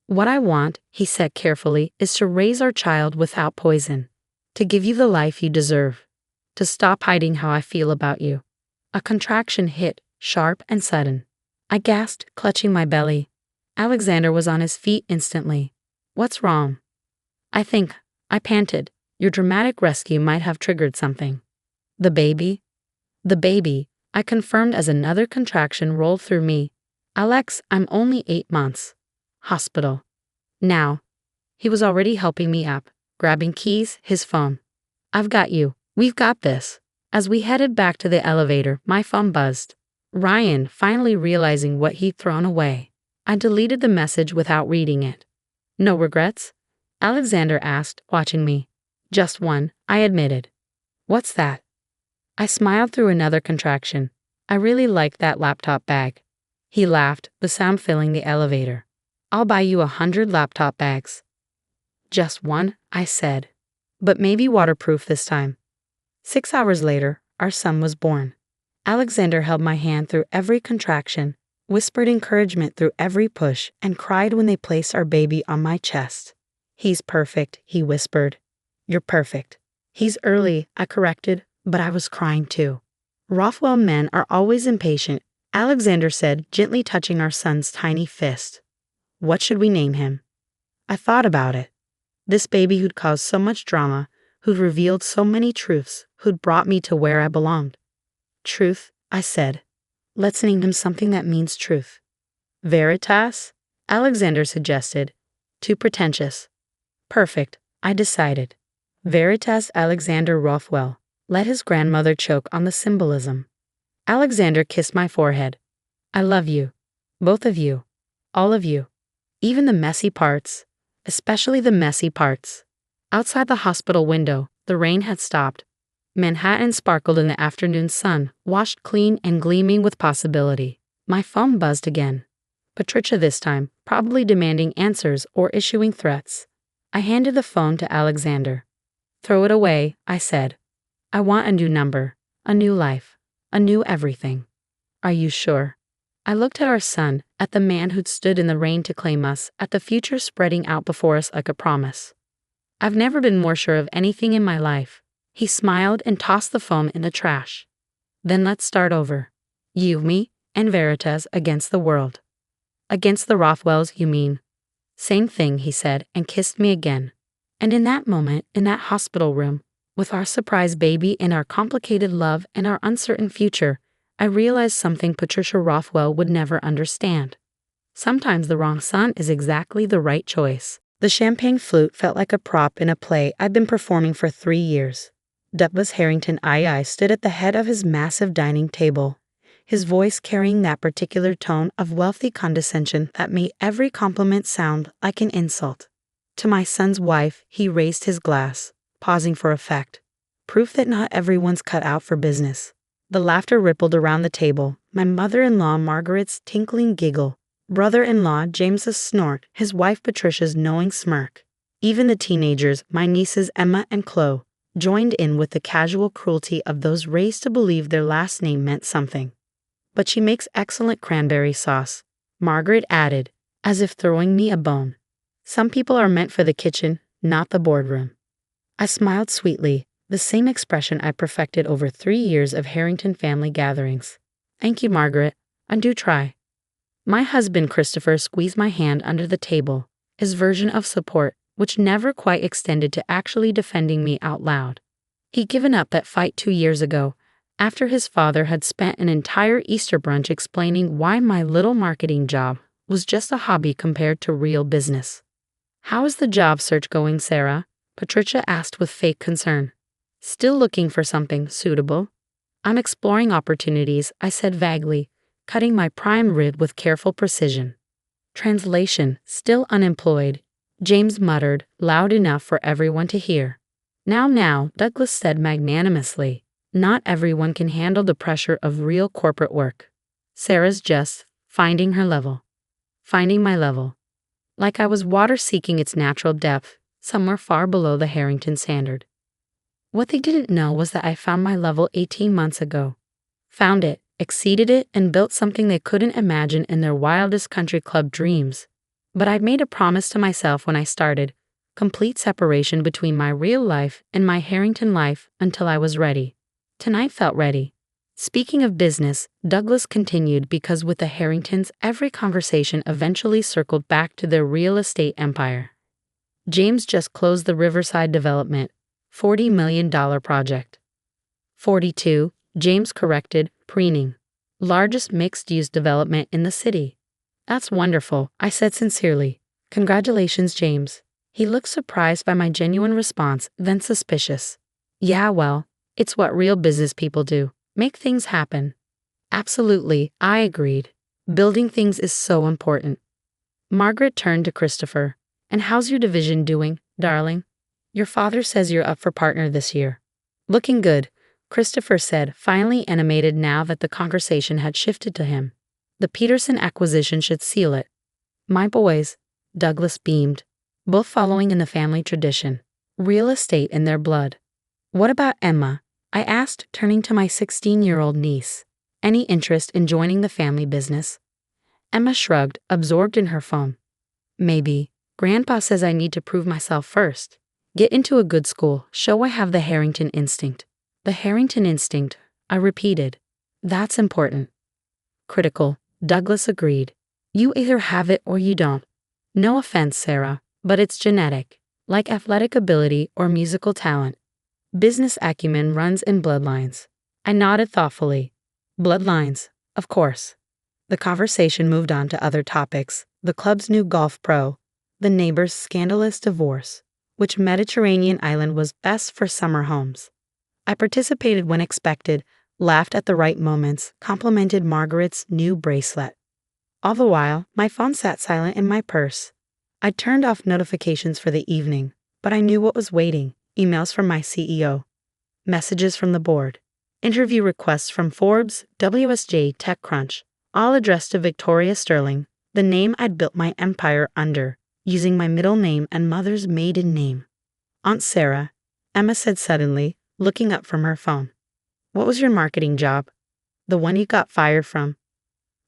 What I want, he said carefully, is to raise our child without poison. To give you the life you deserve. To stop hiding how I feel about you. A contraction hit, sharp and sudden. I gasped, clutching my belly. Alexander was on his feet instantly. What's wrong? I panted. Your dramatic rescue might have triggered something. The baby? The baby, I confirmed as another contraction rolled through me. Alex, I'm only 8 months. Hospital. Now. He was already helping me up, grabbing keys, his phone. I've got you. We've got this. As we headed back to the elevator, my phone buzzed. Ryan, finally realizing what he'd thrown away. I deleted the message without reading it. No regrets? Alexander asked, watching me. Just one, I admitted. What's that? I smiled through another contraction. I really liked that laptop bag. He laughed, the sound filling the elevator. I'll buy you 100 laptop bags. Just one, I said. But maybe waterproof this time. 6 hours later, our son was born. Alexander held my hand through every contraction, whispered encouragement through every push, and cried when they placed our baby on my chest. He's perfect, he whispered. You're perfect. He's early, I corrected, but I was crying too. Rothwell men are always impatient, Alexander said, gently touching our son's tiny fist. What should we name him? I thought about it. This baby who'd caused so much drama, who'd revealed so many truths, who'd brought me to where I belonged. Truth, I said. Let's name him something that means truth. Veritas? Alexander suggested. Too pretentious. Perfect, I decided. Veritas Alexander Rothwell. Let his grandmother choke on the symbolism. Alexander kissed my forehead. I love you. Both of you. All of you. Even the messy parts. Especially the messy parts. Outside the hospital window, the rain had stopped. Manhattan sparkled in the afternoon sun, washed clean and gleaming with possibility. My phone buzzed again. Patricia this time, probably demanding answers or issuing threats. I handed the phone to Alexander. Throw it away, I said. I want a new number, a new life, a new everything. Are you sure? I looked at our son, at the man who'd stood in the rain to claim us, at the future spreading out before us like a promise. I've never been more sure of anything in my life. He smiled and tossed the phone in the trash. Then let's start over. You, me, and Veritas against the world. Against the Rothwells, you mean? Same thing, he said, and kissed me again. And in that moment, in that hospital room, with our surprise baby and our complicated love and our uncertain future, I realized something Patricia Rothwell would never understand. Sometimes the wrong son is exactly the right choice. The champagne flute felt like a prop in a play I'd been performing for 3 years. Douglas Harrington II stood at the head of his massive dining table, his voice carrying that particular tone of wealthy condescension that made every compliment sound like an insult. To my son's wife, he raised his glass, pausing for effect. Proof that not everyone's cut out for business. The laughter rippled around the table, my mother-in-law Margaret's tinkling giggle, brother-in-law James's snort, his wife Patricia's knowing smirk. Even the teenagers, my nieces Emma and Chloe, joined in with the casual cruelty of those raised to believe their last name meant something. But she makes excellent cranberry sauce, Margaret added, as if throwing me a bone. Some people are meant for the kitchen, not the boardroom. I smiled sweetly, The same expression I perfected over 3 years of Harrington family gatherings. Thank you, Margaret. I do try. My husband Christopher squeezed my hand under the table, his version of support, which never quite extended to actually defending me out loud. He'd given up that fight 2 years ago, after his father had spent an entire Easter brunch explaining why my little marketing job was just a hobby compared to real business. How is the job search going, Sarah? Patricia asked with fake concern. Still looking for something suitable? I'm exploring opportunities, I said vaguely, cutting my prime rib with careful precision. Translation, still unemployed, James muttered, loud enough for everyone to hear. Now, Douglas said magnanimously. Not everyone can handle the pressure of real corporate work. Sarah's just finding her level. Finding my level. Like I was water seeking its natural depth, somewhere far below the Harrington standard. What they didn't know was that I found my level 18 months ago. Found it, exceeded it, and built something they couldn't imagine in their wildest country club dreams. But I'd made a promise to myself when I started, complete separation between my real life and my Harrington life until I was ready. Tonight felt ready. Speaking of business, Douglas continued because with the Harringtons, every conversation eventually circled back to their real estate empire. James just closed the Riverside development, $40 million project. 42, James corrected, preening. Largest mixed-use development in the city. That's wonderful, I said sincerely. Congratulations, James. He looked surprised by my genuine response, then suspicious. Yeah, well, it's what real business people do. Make things happen. Absolutely, I agreed. Building things is so important. Margaret turned to Christopher. And how's your division doing, darling? Your father says you're up for partner this year. Looking good, Christopher said, finally animated now that the conversation had shifted to him. The Peterson acquisition should seal it. My boys, Douglas beamed, both following in the family tradition. Real estate in their blood. What about Emma? I asked, turning to my 16-year-old niece. Any interest in joining the family business? Emma shrugged, absorbed in her phone. Maybe. Grandpa says I need to prove myself first. Get into a good school, show I have the Harrington instinct. The Harrington instinct, I repeated. That's important. Critical, Douglas agreed. You either have it or you don't. No offense, Sarah, but it's genetic, like athletic ability or musical talent. Business acumen runs in bloodlines. I nodded thoughtfully. Bloodlines, of course. The conversation moved on to other topics, the club's new golf pro, the neighbor's scandalous divorce, which Mediterranean island was best for summer homes. I participated when expected, laughed at the right moments, complimented Margaret's new bracelet. All the while, my phone sat silent in my purse. I turned off notifications for the evening, but I knew what was waiting. Emails from my CEO, messages from the board, interview requests from Forbes, WSJ, TechCrunch, all addressed to Victoria Sterling, the name I'd built my empire under, using my middle name and mother's maiden name. Aunt Sarah, Emma said suddenly, looking up from her phone. What was your marketing job? The one you got fired from?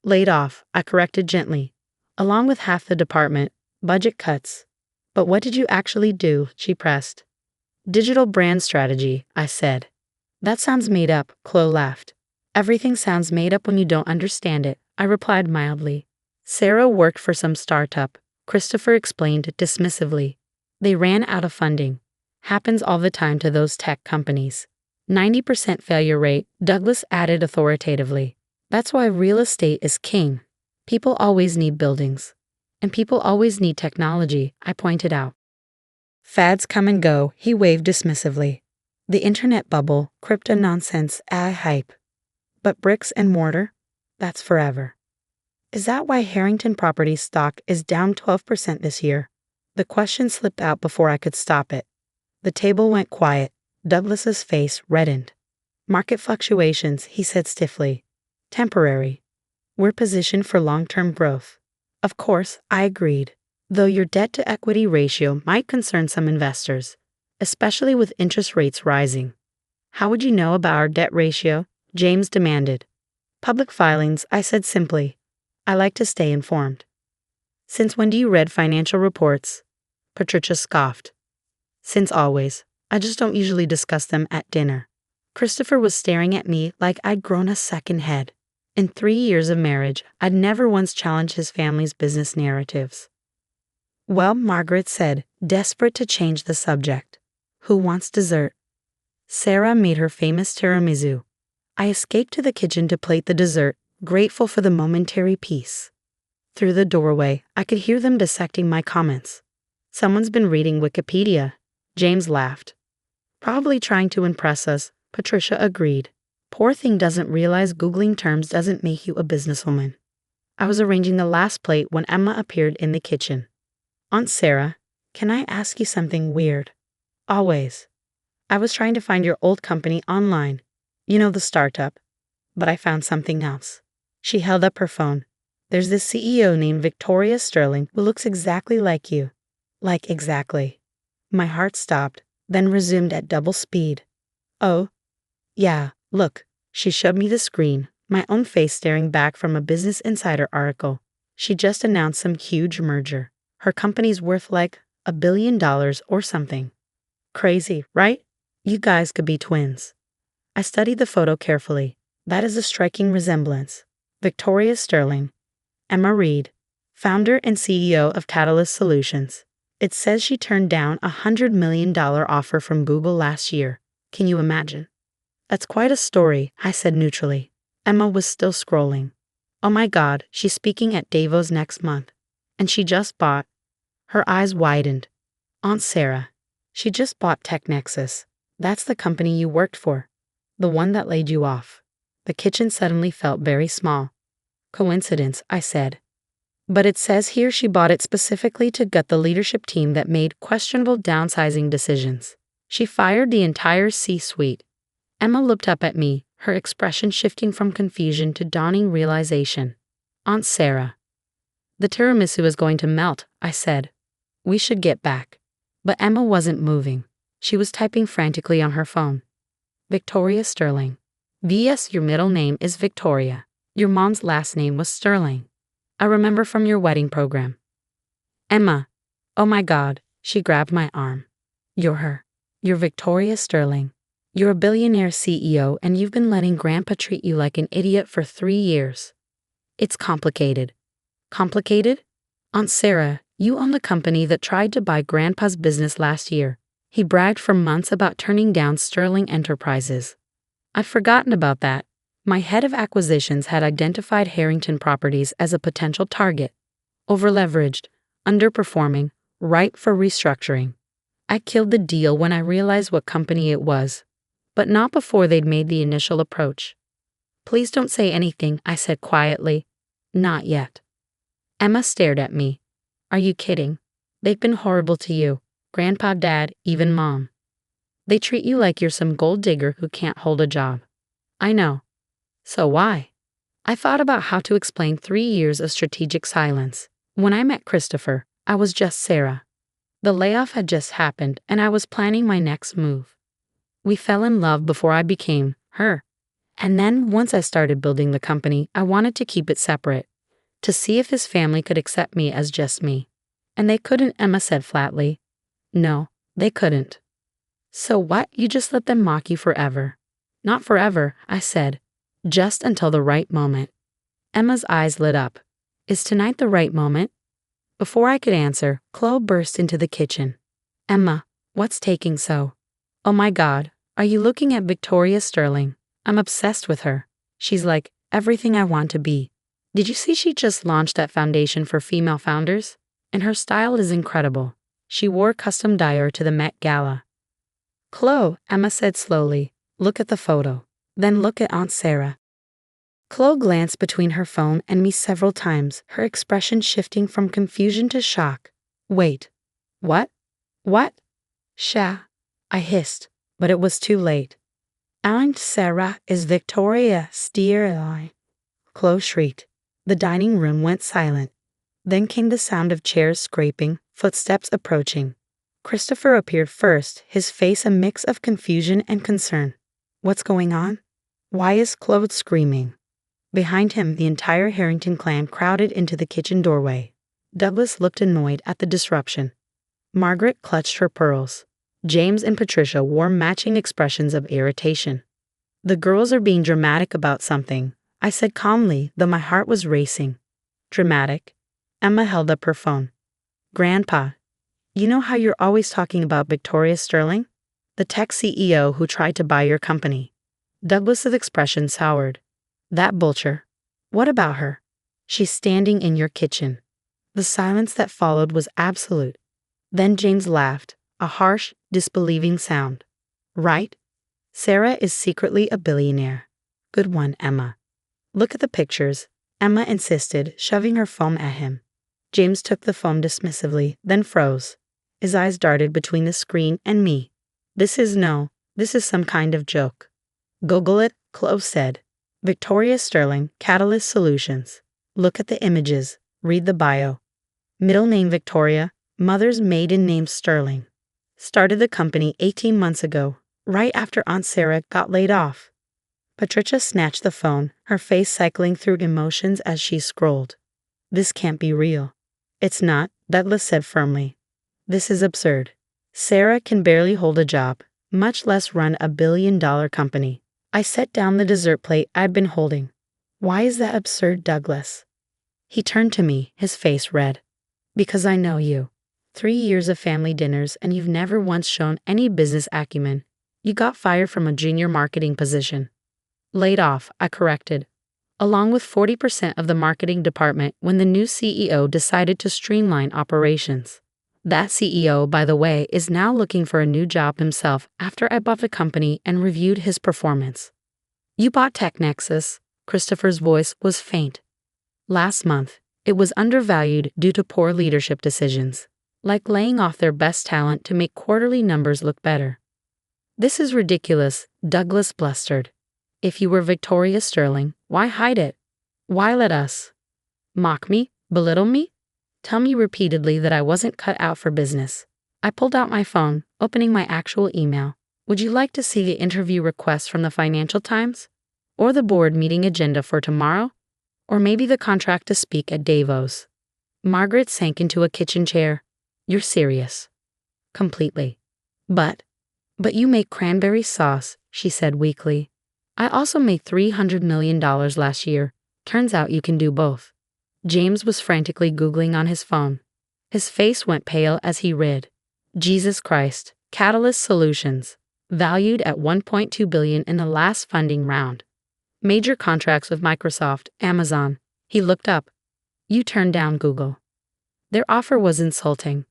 Laid off, I corrected gently. Along with half the department, budget cuts. But what did you actually do? She pressed. Digital brand strategy, I said. That sounds made up, Chloe laughed. Everything sounds made up when you don't understand it, I replied mildly. Sarah worked for some startup, Christopher explained dismissively. They ran out of funding. Happens all the time to those tech companies. 90% failure rate, Douglas added authoritatively. That's why real estate is king. People always need buildings. And people always need technology, I pointed out. Fads come and go, he waved dismissively. The internet bubble, crypto nonsense, hype. But bricks and mortar? That's forever. Is that why Harrington Properties stock is down 12% this year? The question slipped out before I could stop it. The table went quiet. Douglas's face reddened. Market fluctuations, he said stiffly. Temporary. We're positioned for long-term growth. Of course, I agreed. Though your debt-to-equity ratio might concern some investors, especially with interest rates rising. How would you know about our debt ratio? James demanded. Public filings, I said simply. I like to stay informed. Since when do you read financial reports? Patricia scoffed. Since always. I just don't usually discuss them at dinner. Christopher was staring at me like I'd grown a second head. In 3 years of marriage, I'd never once challenged his family's business narratives. Well, Margaret said, desperate to change the subject. Who wants dessert? Sarah made her famous tiramisu. I escaped to the kitchen to plate the dessert, grateful for the momentary peace. Through the doorway, I could hear them dissecting my comments. Someone's been reading Wikipedia. James laughed. Probably trying to impress us, Patricia agreed. Poor thing doesn't realize Googling terms doesn't make you a businesswoman. I was arranging the last plate when Emma appeared in the kitchen. Aunt Sarah, can I ask you something weird? Always. I was trying to find your old company online. You know, the startup. But I found something else. She held up her phone. There's this CEO named Victoria Sterling who looks exactly like you. Like exactly. My heart stopped, then resumed at double speed. Oh, yeah, look. She showed me the screen, my own face staring back from a Business Insider article. She just announced some huge merger. Her company's worth like $1 billion or something. Crazy, right? You guys could be twins. I studied the photo carefully. That is a striking resemblance. Victoria Sterling. Emma Reed, founder and CEO of Catalyst Solutions. It says she turned down a $100 million offer from Google last year. Can you imagine? That's quite a story, I said neutrally. Emma was still scrolling. Oh my God, she's speaking at Davos next month. And she just bought. Her eyes widened. Aunt Sarah. She just bought TechNexus. That's the company you worked for. The one that laid you off. The kitchen suddenly felt very small. Coincidence, I said. But it says here she bought it specifically to gut the leadership team that made questionable downsizing decisions. She fired the entire C-suite. Emma looked up at me, her expression shifting from confusion to dawning realization. Aunt Sarah. The tiramisu is going to melt, I said. We should get back. But Emma wasn't moving. She was typing frantically on her phone. Victoria Sterling. V.S. Your middle name is Victoria. Your mom's last name was Sterling. I remember from your wedding program. Emma. Oh my God, she grabbed my arm. You're her. You're Victoria Sterling. You're a billionaire CEO and you've been letting Grandpa treat you like an idiot for 3 years. It's complicated. Complicated? Aunt Sarah, you own the company that tried to buy Grandpa's business last year. He bragged for months about turning down Sterling Enterprises. I'd forgotten about that. My head of acquisitions had identified Harrington Properties as a potential target. Overleveraged, underperforming, ripe for restructuring. I killed the deal when I realized what company it was. But not before they'd made the initial approach. Please don't say anything, I said quietly. Not yet. Emma stared at me. Are you kidding? They've been horrible to you. Grandpa, Dad, even Mom. They treat you like you're some gold digger who can't hold a job. I know. So why? I thought about how to explain 3 years of strategic silence. When I met Christopher, I was just Sarah. The layoff had just happened and I was planning my next move. We fell in love before I became her. And then once I started building the company, I wanted to keep it separate, to see if his family could accept me as just me. And they couldn't, Emma said flatly. No, they couldn't. So what? You just let them mock you forever. Not forever, I said. Just until the right moment. Emma's eyes lit up. Is tonight the right moment? Before I could answer, Chloe burst into the kitchen. Emma, what's taking so? Oh my God, are you looking at Victoria Sterling? I'm obsessed with her. She's like everything I want to be. Did you see she just launched that foundation for female founders? And her style is incredible. She wore custom dyer to the Met Gala. Chloe, Emma said slowly, look at the photo. Then look at Aunt Sarah. Chloe glanced between her phone and me several times, her expression shifting from confusion to shock. Wait. What? What? Sha. I hissed, but it was too late. Aunt Sarah is Victoria Sterling. Chloe shrieked. The dining room went silent. Then came the sound of chairs scraping, footsteps approaching. Christopher appeared first, his face a mix of confusion and concern. What's going on? Why is Chloe screaming? Behind him, the entire Harrington clan crowded into the kitchen doorway. Douglas looked annoyed at the disruption. Margaret clutched her pearls. James and Patricia wore matching expressions of irritation. The girls are being dramatic about something, I said calmly, though my heart was racing. Dramatic? Emma held up her phone. Grandpa, you know how you're always talking about Victoria Sterling? The tech CEO who tried to buy your company. Douglas's expression soured. That vulture. What about her? She's standing in your kitchen. The silence that followed was absolute. Then James laughed, a harsh, disbelieving sound. Right? Sarah is secretly a billionaire. Good one, Emma. Look at the pictures, Emma insisted, shoving her phone at him. James took the phone dismissively, then froze. His eyes darted between the screen and me. This is some kind of joke. Google it, Clove said. Victoria Sterling, Catalyst Solutions. Look at the images, read the bio. Middle name Victoria, mother's maiden name Sterling. Started the company 18 months ago, right after Aunt Sarah got laid off. Patricia snatched the phone, her face cycling through emotions as she scrolled. This can't be real. It's not, Douglas said firmly. This is absurd. Sarah can barely hold a job, much less run a billion-dollar company. I set down the dessert plate I'd been holding. Why is that absurd, Douglas? He turned to me, his face red. Because I know you. 3 years of family dinners and you've never once shown any business acumen. You got fired from a junior marketing position. Laid off, I corrected. Along with 40% of the marketing department when the new CEO decided to streamline operations. That CEO, by the way, is now looking for a new job himself after I bought the company and reviewed his performance. You bought TechNexus. Christopher's voice was faint. Last month, it was undervalued due to poor leadership decisions, like laying off their best talent to make quarterly numbers look better. This is ridiculous, Douglas blustered. If you were Victoria Sterling, why hide it? Why let us mock me, belittle me? Tell me repeatedly that I wasn't cut out for business. I pulled out my phone, opening my actual email. Would you like to see the interview request from the Financial Times? Or the board meeting agenda for tomorrow? Or maybe the contract to speak at Davos? Margaret sank into a kitchen chair. You're serious. Completely. But you make cranberry sauce, she said weakly. I also made $300 million last year. Turns out you can do both. James was frantically Googling on his phone. His face went pale as he read. Jesus Christ, Catalyst Solutions, valued at $1.2 billion in the last funding round. Major contracts with Microsoft, Amazon. He looked up. You turned down Google. Their offer was insulting.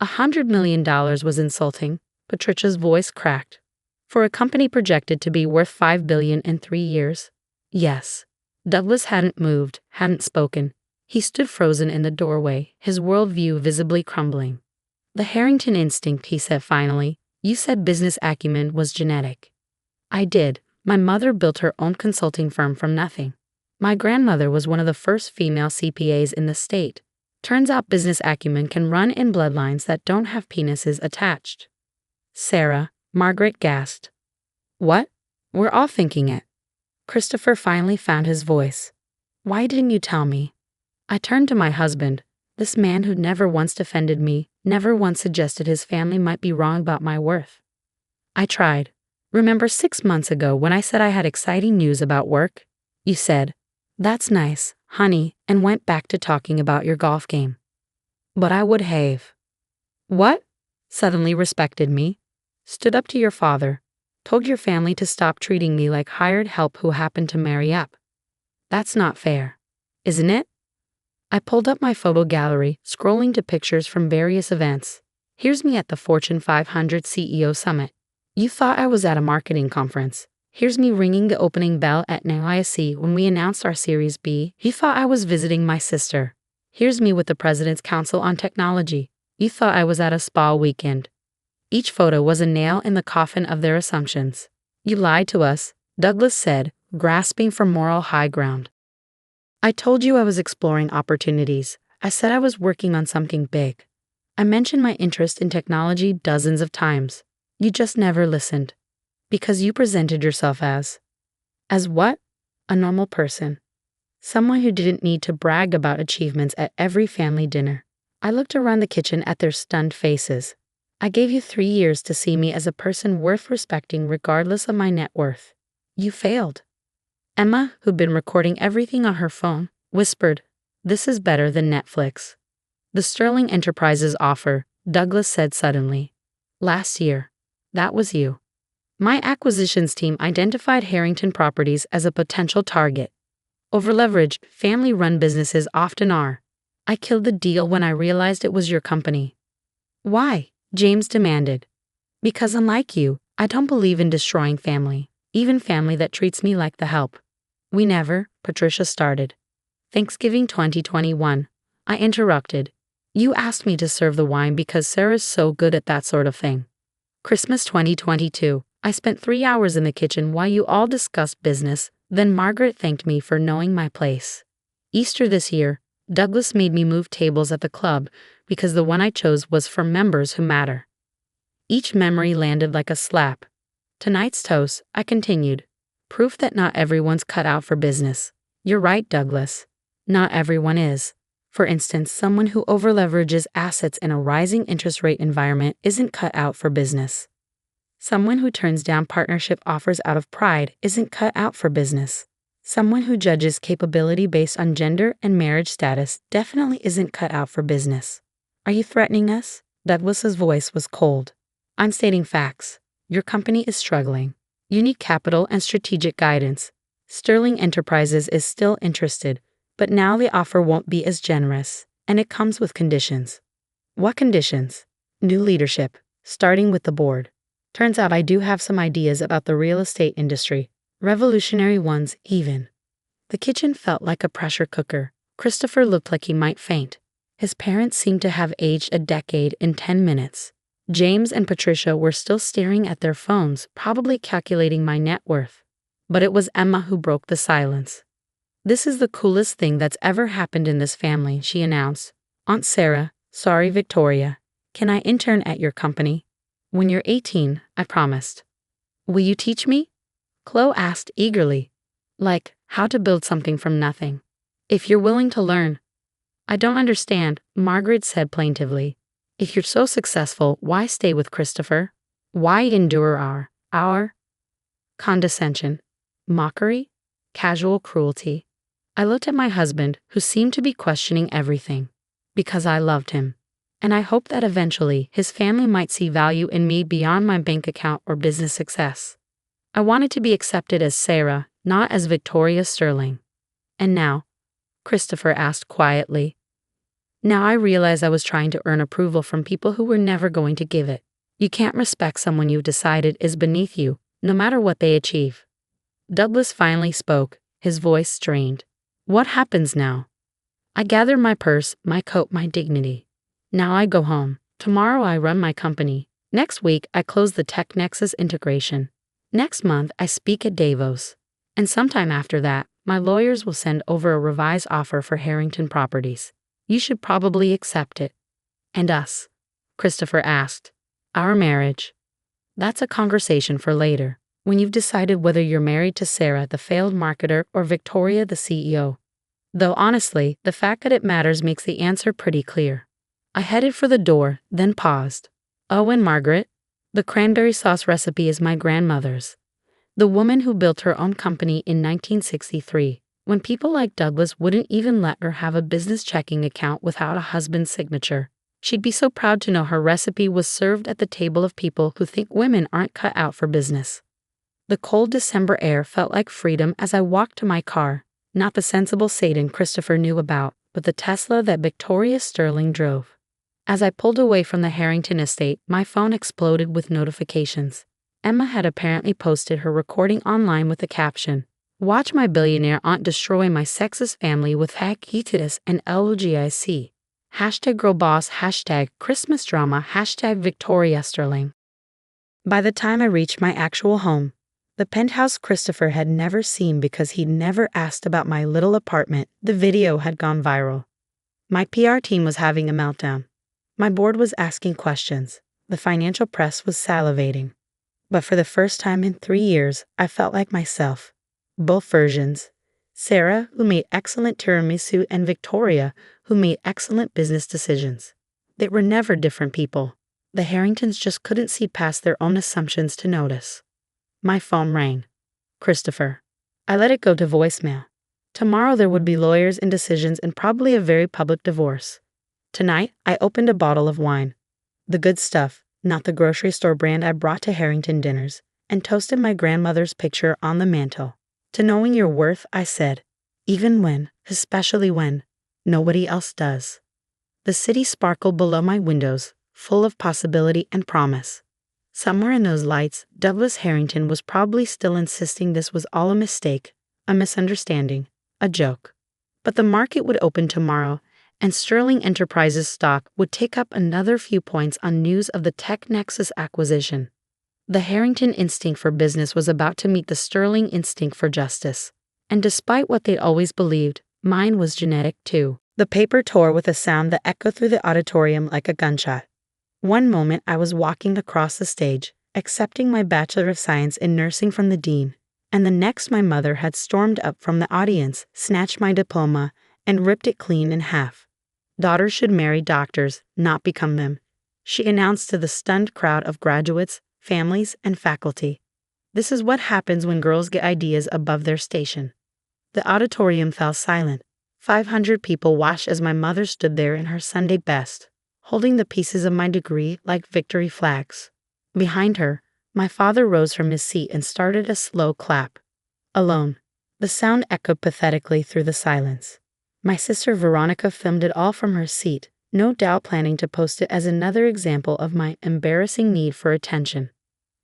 $100 million was insulting. Patricia's voice cracked. For a company projected to be worth $5 billion in 3 years? Yes. Douglas hadn't moved, hadn't spoken. He stood frozen in the doorway, his worldview visibly crumbling. The Harrington instinct, he said finally. You said business acumen was genetic. I did. My mother built her own consulting firm from nothing. My grandmother was one of the first female CPAs in the state. Turns out business acumen can run in bloodlines that don't have penises attached. Sarah, Margaret gasped. What? We're all thinking it. Christopher finally found his voice. Why didn't you tell me? I turned to my husband, this man who'd never once defended me, never once suggested his family might be wrong about my worth. I tried. Remember 6 months ago when I said I had exciting news about work? You said, that's nice, honey, and went back to talking about your golf game. But I would have. What? Suddenly respected me. Stood up to your father. Told your family to stop treating me like hired help who happened to marry up. That's not fair. Isn't it? I pulled up my photo gallery, scrolling to pictures from various events. Here's me at the Fortune 500 CEO Summit. You thought I was at a marketing conference. Here's me ringing the opening bell at NYSE when we announced our Series B. You thought I was visiting my sister. Here's me with the President's Council on Technology. You thought I was at a spa weekend. Each photo was a nail in the coffin of their assumptions. You lied to us, Douglas said, grasping for moral high ground. I told you I was exploring opportunities. I said I was working on something big. I mentioned my interest in technology dozens of times. You just never listened. Because you presented yourself as what? A normal person. Someone who didn't need to brag about achievements at every family dinner. I looked around the kitchen at their stunned faces. I gave you 3 years to see me as a person worth respecting regardless of my net worth. You failed. Emma, who'd been recording everything on her phone, whispered, "This is better than Netflix." "The Sterling Enterprises offer," Douglas said suddenly. "Last year. That was you." My acquisitions team identified Harrington Properties as a potential target. Overleveraged, family-run businesses often are. I killed the deal when I realized it was your company. "Why?" James demanded. "Because unlike you, I don't believe in destroying family, even family that treats me like the help." "We never," Patricia started. "Thanksgiving 2021. I interrupted. "You asked me to serve the wine because Sarah's so good at that sort of thing." "Christmas 2022. I spent 3 hours in the kitchen while you all discussed business, then Margaret thanked me for knowing my place." "Easter this year, Douglas made me move tables at the club because the one I chose was for members who matter." Each memory landed like a slap. "Tonight's toast," I continued. "Proof that not everyone's cut out for business." "You're right, Douglas. Not everyone is. For instance, someone who overleverages assets in a rising interest rate environment isn't cut out for business. Someone who turns down partnership offers out of pride isn't cut out for business. Someone who judges capability based on gender and marriage status definitely isn't cut out for business." "Are you threatening us?" Douglas's voice was cold. "I'm stating facts. Your company is struggling. You need capital and strategic guidance. Sterling Enterprises is still interested, but now the offer won't be as generous, and it comes with conditions." "What conditions?" "New leadership, starting with the board. Turns out I do have some ideas about the real estate industry, revolutionary ones even." The kitchen felt like a pressure cooker. Christopher looked like he might faint. His parents seemed to have aged a decade in 10 minutes. James and Patricia were still staring at their phones, probably calculating my net worth. But it was Emma who broke the silence. "This is the coolest thing that's ever happened in this family," she announced. "Aunt Sarah, sorry Victoria, can I intern at your company?" "When you're 18, I promised." "Will you teach me?" Chloe asked eagerly. "Like, how to build something from nothing." "If you're willing to learn." "I don't understand," Margaret said plaintively. "If you're so successful, why stay with Christopher? Why endure our condescension, mockery, casual cruelty?" I looked at my husband, who seemed to be questioning everything. "Because I loved him. And I hoped that eventually his family might see value in me beyond my bank account or business success. I wanted to be accepted as Sarah, not as Victoria Sterling." "And now?" Christopher asked quietly. "Now I realize I was trying to earn approval from people who were never going to give it. You can't respect someone you've decided is beneath you, no matter what they achieve." Douglas finally spoke, his voice strained. "What happens now?" "I gather my purse, my coat, my dignity. Now I go home. Tomorrow I run my company. Next week I close the TechNexus integration. Next month I speak at Davos. And sometime after that, my lawyers will send over a revised offer for Harrington Properties. You should probably accept it." "And us?" Christopher asked. "Our marriage." "That's a conversation for later, when you've decided whether you're married to Sarah, the failed marketer, or Victoria, the CEO. Though honestly, the fact that it matters makes the answer pretty clear." I headed for the door, then paused. "Oh, and Margaret? The cranberry sauce recipe is my grandmother's. The woman who built her own company in 1963, when people like Douglas wouldn't even let her have a business checking account without a husband's signature. She'd be so proud to know her recipe was served at the table of people who think women aren't cut out for business." The cold December air felt like freedom as I walked to my car, not the sensible Satan Christopher knew about, but the Tesla that Victoria Sterling drove. As I pulled away from the Harrington estate, my phone exploded with notifications. Emma had apparently posted her recording online with the caption, "Watch my billionaire aunt destroy my sexist family with hakitis and LOGIC. #girlboss, #Christmas drama, #Victoria Sterling." By the time I reached my actual home, the penthouse Christopher had never seen because he'd never asked about my little apartment, the video had gone viral. My PR team was having a meltdown. My board was asking questions. The financial press was salivating. But for the first time in 3 years, I felt like myself. Both versions. Sarah, who made excellent tiramisu, and Victoria, who made excellent business decisions. They were never different people. The Harringtons just couldn't see past their own assumptions to notice. My phone rang. Christopher. I let it go to voicemail. Tomorrow there would be lawyers and decisions and probably a very public divorce. Tonight, I opened a bottle of wine. The good stuff, not the grocery store brand I brought to Harrington dinners, and toasted my grandmother's picture on the mantel. To knowing your worth, I said, even when, especially when, nobody else does. The city sparkled below my windows, full of possibility and promise. Somewhere in those lights, Douglas Harrington was probably still insisting this was all a mistake, a misunderstanding, a joke. But the market would open tomorrow, and Sterling Enterprises stock would take up another few points on news of the TechNexus acquisition. The Harrington instinct for business was about to meet the Sterling instinct for justice. And despite what they'd always believed, mine was genetic too. The paper tore with a sound that echoed through the auditorium like a gunshot. One moment I was walking across the stage, accepting my Bachelor of Science in Nursing from the dean, and the next my mother had stormed up from the audience, snatched my diploma, and ripped it clean in half. Daughters should marry doctors, not become them, she announced to the stunned crowd of graduates, families, and faculty. This is what happens when girls get ideas above their station. The auditorium fell silent. 500 people watched as my mother stood there in her Sunday best, holding the pieces of my degree like victory flags. Behind her, my father rose from his seat and started a slow clap. Alone, the sound echoed pathetically through the silence. My sister Veronica filmed it all from her seat, no doubt planning to post it as another example of my embarrassing need for attention.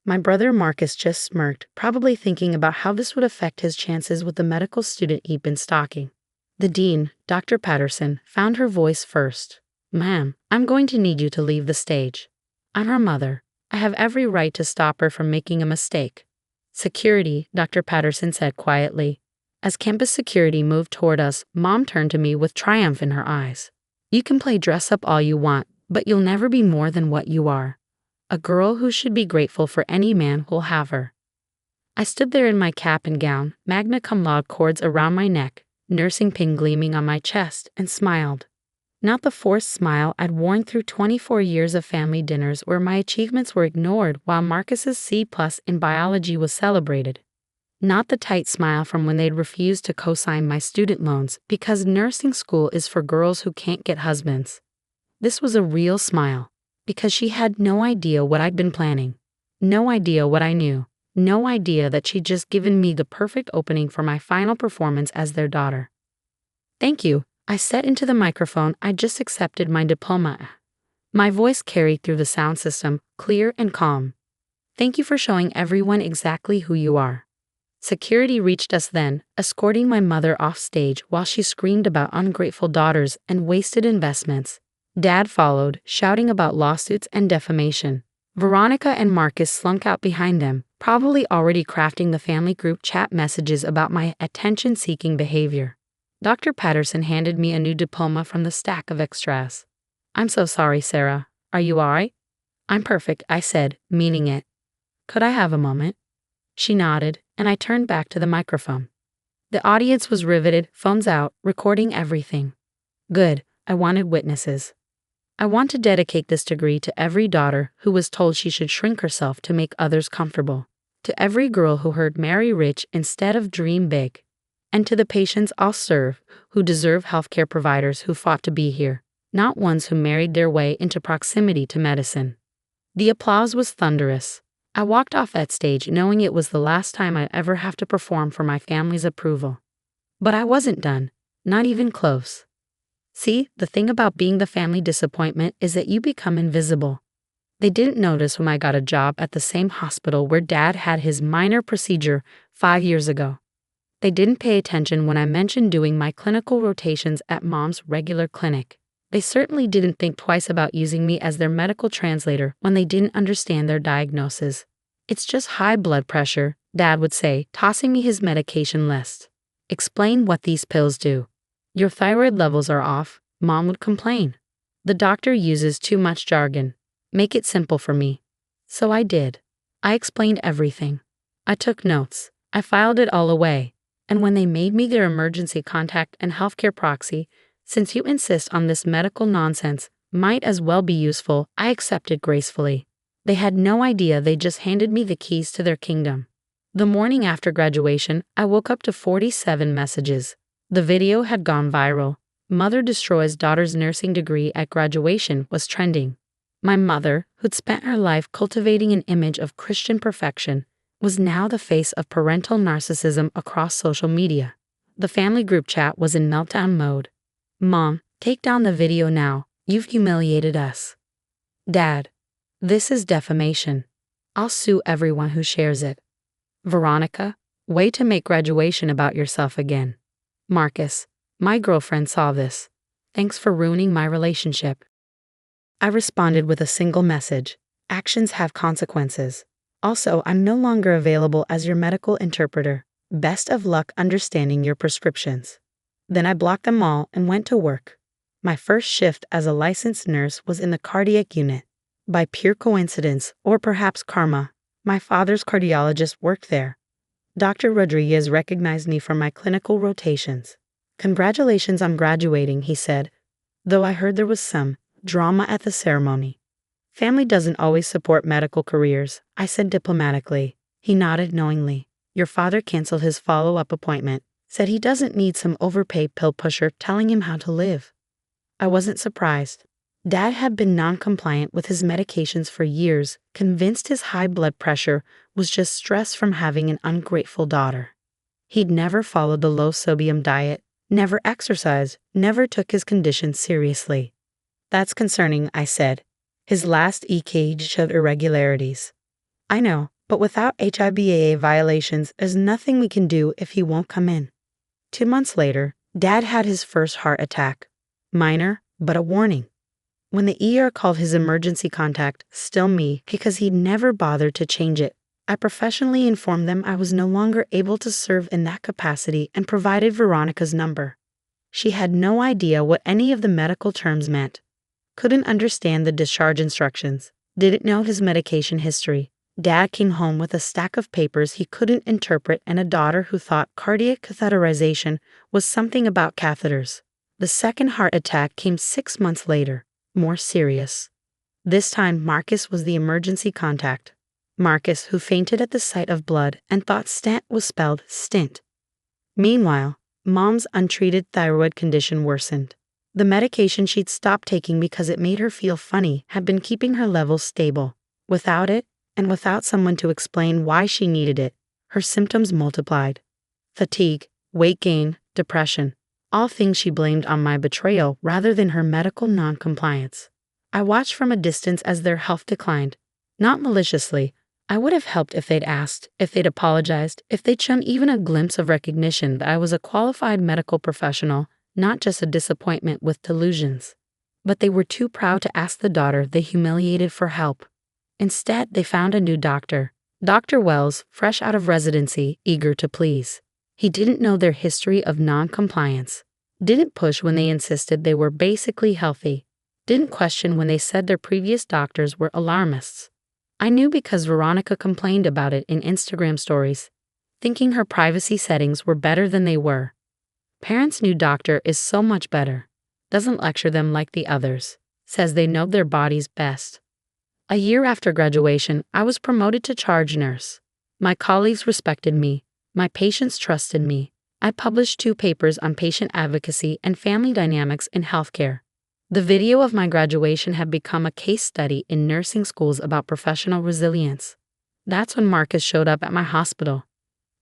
My brother Marcus just smirked, probably thinking about how this would affect his chances with the medical student he'd been stalking. The dean, Dr. Patterson, found her voice first. Ma'am, I'm going to need you to leave the stage. I'm her mother. I have every right to stop her from making a mistake. Security, Dr. Patterson said quietly. As campus security moved toward us, Mom turned to me with triumph in her eyes. You can play dress up all you want, but you'll never be more than what you are. A girl who should be grateful for any man who'll have her. I stood there in my cap and gown, magna cum laude cords around my neck, nursing pin gleaming on my chest, and smiled. Not the forced smile I'd worn through 24 years of family dinners where my achievements were ignored while Marcus's C+ in biology was celebrated. Not the tight smile from when they'd refused to co-sign my student loans because nursing school is for girls who can't get husbands. This was a real smile, because she had no idea what I'd been planning, no idea what I knew, no idea that she'd just given me the perfect opening for my final performance as their daughter. Thank you, I said into the microphone I'd just accepted my diploma. My voice carried through the sound system, clear and calm. Thank you for showing everyone exactly who you are. Security reached us then, escorting my mother off stage while she screamed about ungrateful daughters and wasted investments. Dad followed, shouting about lawsuits and defamation. Veronica and Marcus slunk out behind them, probably already crafting the family group chat messages about my attention-seeking behavior. Dr. Patterson handed me a new diploma from the stack of extras. I'm so sorry, Sarah. Are you all right? I'm perfect, I said, meaning it. Could I have a moment? She nodded, and I turned back to the microphone. The audience was riveted, phones out, recording everything. Good, I wanted witnesses. I want to dedicate this degree to every daughter who was told she should shrink herself to make others comfortable, to every girl who heard marry rich instead of dream big, and to the patients I'll serve who deserve healthcare providers who fought to be here, not ones who married their way into proximity to medicine. The applause was thunderous. I walked off that stage knowing it was the last time I'd ever have to perform for my family's approval. But I wasn't done, not even close. See, the thing about being the family disappointment is that you become invisible. They didn't notice when I got a job at the same hospital where Dad had his minor procedure 5 years ago. They didn't pay attention when I mentioned doing my clinical rotations at Mom's regular clinic. They certainly didn't think twice about using me as their medical translator when they didn't understand their diagnosis. It's just high blood pressure, Dad would say, tossing me his medication list. Explain what these pills do. Your thyroid levels are off, Mom would complain. The doctor uses too much jargon. Make it simple for me. So I did. I explained everything. I took notes. I filed it all away. And when they made me their emergency contact and healthcare proxy, since you insist on this medical nonsense, Might as well be useful, I accepted gracefully. They had no idea they just handed me the keys to their kingdom. The morning after graduation, I woke up to 47 messages. The video had gone viral. Mother destroys daughter's nursing degree at graduation was trending. My mother, who'd spent her life cultivating an image of Christian perfection, was now the face of parental narcissism across social media. The family group chat was in meltdown mode. Mom, take down the video now. You've humiliated us. Dad, this is defamation. I'll sue everyone who shares it. Veronica, way to make graduation about yourself again. Marcus, my girlfriend saw this. Thanks for ruining my relationship. I responded with a single message. Actions have consequences. Also, I'm no longer available as your medical interpreter. Best of luck understanding your prescriptions. Then I blocked them all and went to work. My first shift as a licensed nurse was in the cardiac unit. By pure coincidence, or perhaps karma, my father's cardiologist worked there. Dr. Rodriguez recognized me from my clinical rotations. Congratulations on graduating, he said, though I heard there was some drama at the ceremony. Family doesn't always support medical careers, I said diplomatically. He nodded knowingly. Your father canceled his follow-up appointment, said he doesn't need some overpaid pill pusher telling him how to live. I wasn't surprised. Dad had been non-compliant with his medications for years, convinced his high blood pressure was just stress from having an ungrateful daughter. He'd never followed the low-sodium diet, never exercised, never took his condition seriously. That's concerning, I said. His last EKG showed irregularities. I know, but without HIBAA violations, there's nothing we can do if he won't come in. 2 months later, Dad had his first heart attack. Minor, but a warning. When the ER called his emergency contact, still me, because he'd never bothered to change it, I professionally informed them I was no longer able to serve in that capacity and provided Veronica's number. She had no idea what any of the medical terms meant. Couldn't understand the discharge instructions. Didn't know his medication history. Dad came home with a stack of papers he couldn't interpret and a daughter who thought cardiac catheterization was something about catheters. The second heart attack came 6 months later, more serious. This time Marcus was the emergency contact. Marcus, who fainted at the sight of blood and thought stent was spelled stint. Meanwhile, Mom's untreated thyroid condition worsened. The medication she'd stopped taking because it made her feel funny had been keeping her levels stable. Without it, and without someone to explain why she needed it, her symptoms multiplied. Fatigue, weight gain, depression, all things she blamed on my betrayal rather than her medical non-compliance. I watched from a distance as their health declined. Not maliciously. I would have helped if they'd asked, if they'd apologized, if they'd shown even a glimpse of recognition that I was a qualified medical professional, not just a disappointment with delusions. But they were too proud to ask the daughter they humiliated for help. Instead, they found a new doctor, Dr. Wells, fresh out of residency, eager to please. He didn't know their history of non-compliance, didn't push when they insisted they were basically healthy, didn't question when they said their previous doctors were alarmists. I knew because Veronica complained about it in Instagram stories, thinking her privacy settings were better than they were. Parents' new doctor is so much better, doesn't lecture them like the others, says they know their bodies best. A year after graduation, I was promoted to charge nurse. My colleagues respected me. My patients trusted me. I published 2 papers on patient advocacy and family dynamics in healthcare. The video of my graduation had become a case study in nursing schools about professional resilience. That's when Marcus showed up at my hospital.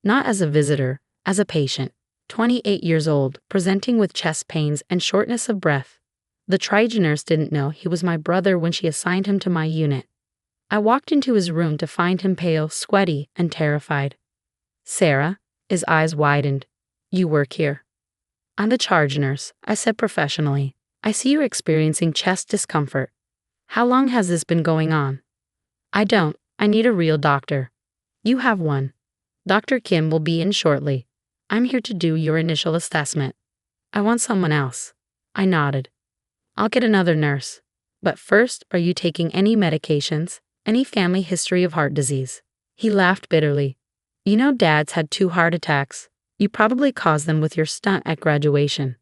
Not as a visitor, as a patient, 28 years old, presenting with chest pains and shortness of breath. The triage nurse didn't know he was my brother when she assigned him to my unit. I walked into his room to find him pale, sweaty, and terrified. Sarah, his eyes widened. You work here. I'm the charge nurse, I said professionally. I see you're experiencing chest discomfort. How long has this been going on? I don't. I need a real doctor. You have one. Dr. Kim will be in shortly. I'm here to do your initial assessment. I want someone else. I nodded. I'll get another nurse. But first, are you taking any medications? Any family history of heart disease? He laughed bitterly. You know Dad's had 2 heart attacks. You probably caused them with your stunt at graduation.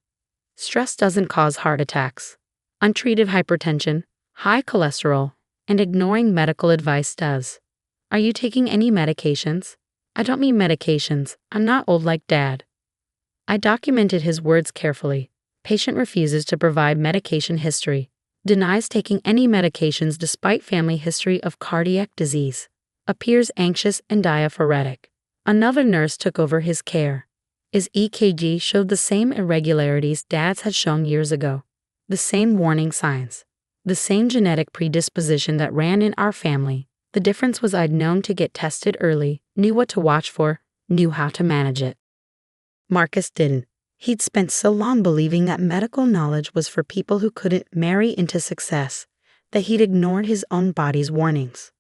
Stress doesn't cause heart attacks. Untreated hypertension, high cholesterol, and ignoring medical advice does. Are you taking any medications? I don't mean medications. I'm not old like Dad. I documented his words carefully. Patient refuses to provide medication history. Denies taking any medications despite family history of cardiac disease. Appears anxious and diaphoretic. Another nurse took over his care. His EKG showed the same irregularities Dad's had shown years ago. The same warning signs. The same genetic predisposition that ran in our family. The difference was I'd known to get tested early, knew what to watch for, knew how to manage it. Marcus didn't. He'd spent so long believing that medical knowledge was for people who couldn't marry into success, that he'd ignored his own body's warnings.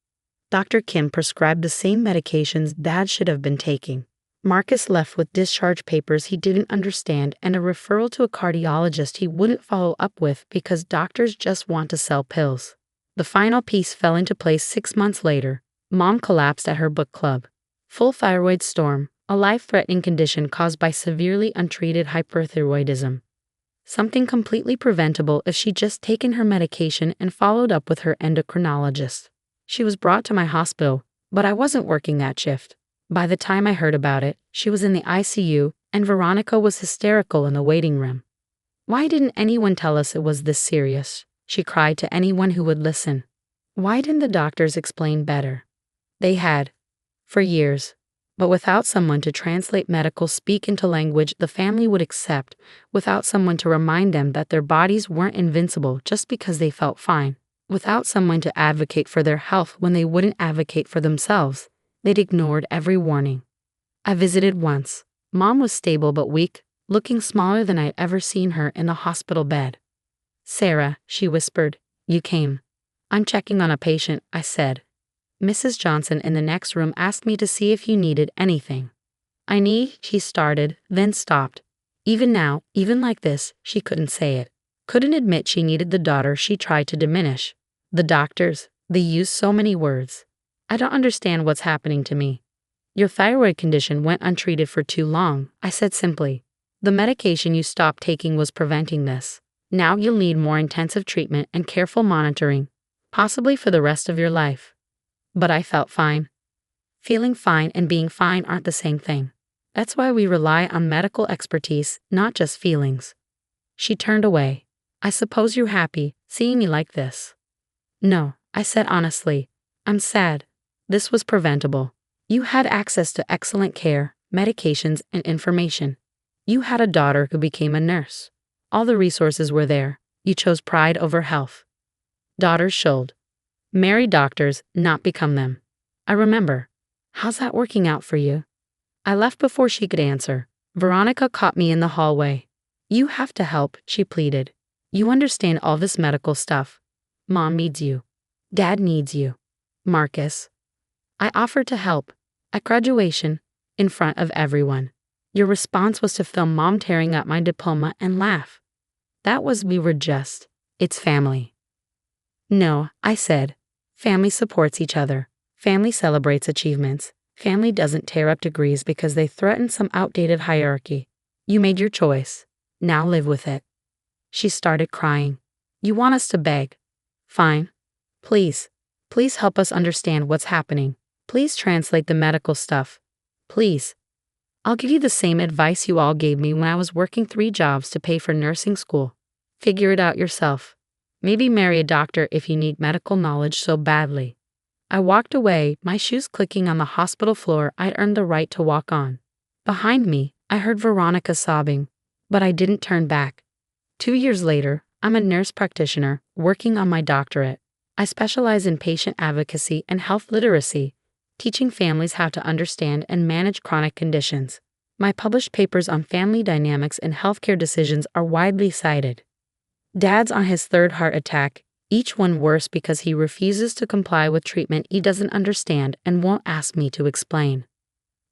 Dr. Kim prescribed the same medications Dad should have been taking. Marcus left with discharge papers he didn't understand and a referral to a cardiologist he wouldn't follow up with because doctors just want to sell pills. The final piece fell into place 6 months later. Mom collapsed at her book club. Full thyroid storm, a life-threatening condition caused by severely untreated hyperthyroidism. Something completely preventable if she'd just taken her medication and followed up with her endocrinologist. She was brought to my hospital, but I wasn't working that shift. By the time I heard about it, she was in the ICU, and Veronica was hysterical in the waiting room. Why didn't anyone tell us it was this serious? She cried to anyone who would listen. Why didn't the doctors explain better? They had, for years, but without someone to translate medical speak into language the family would accept, without someone to remind them that their bodies weren't invincible just because they felt fine, without someone to advocate for their health when they wouldn't advocate for themselves. They'd ignored every warning. I visited once. Mom was stable but weak, looking smaller than I'd ever seen her in the hospital bed. "Sarah," she whispered, "you came." "I'm checking on a patient," I said. "Mrs. Johnson in the next room asked me to see if you needed anything." She started, then stopped. Even now, even like this, she couldn't say it. Couldn't admit she needed the daughter she tried to diminish. The doctors, they used so many words. "I don't understand what's happening to me." "Your thyroid condition went untreated for too long," I said simply. "The medication you stopped taking was preventing this. Now you'll need more intensive treatment and careful monitoring, possibly for the rest of your life." But I felt fine. Feeling fine and being fine aren't the same thing. That's why we rely on medical expertise, not just feelings. She turned away. "I suppose you're happy, seeing me like this." "No," I said honestly. "I'm sad. This was preventable. You had access to excellent care, medications, and information. You had a daughter who became a nurse. All the resources were there. You chose pride over health. Daughters should marry doctors, not become them. I remember. How's that working out for you?" I left before she could answer. Veronica caught me in the hallway. "You have to help," she pleaded. "You understand all this medical stuff. Mom needs you. Dad needs you. Marcus." I offered to help. At graduation, in front of everyone. Your response was to film Mom tearing up my diploma and laugh. We were just, it's family. "No," I said. Family supports each other. Family celebrates achievements. Family doesn't tear up degrees because they threaten some outdated hierarchy. You made your choice. Now live with it." She started crying. "You want us to beg? Fine. Please. Please help us understand what's happening. Please translate the medical stuff. Please. I'll give you the same advice you all gave me when I was working 3 jobs to pay for nursing school. Figure it out yourself. Maybe marry a doctor if you need medical knowledge so badly." I walked away, my shoes clicking on the hospital floor I'd earned the right to walk on. Behind me, I heard Veronica sobbing, but I didn't turn back. 2 years later, I'm a nurse practitioner working on my doctorate. I specialize in patient advocacy and health literacy, teaching families how to understand and manage chronic conditions. My published papers on family dynamics and healthcare decisions are widely cited. Dad's on his 3rd heart attack, each one worse because he refuses to comply with treatment he doesn't understand and won't ask me to explain.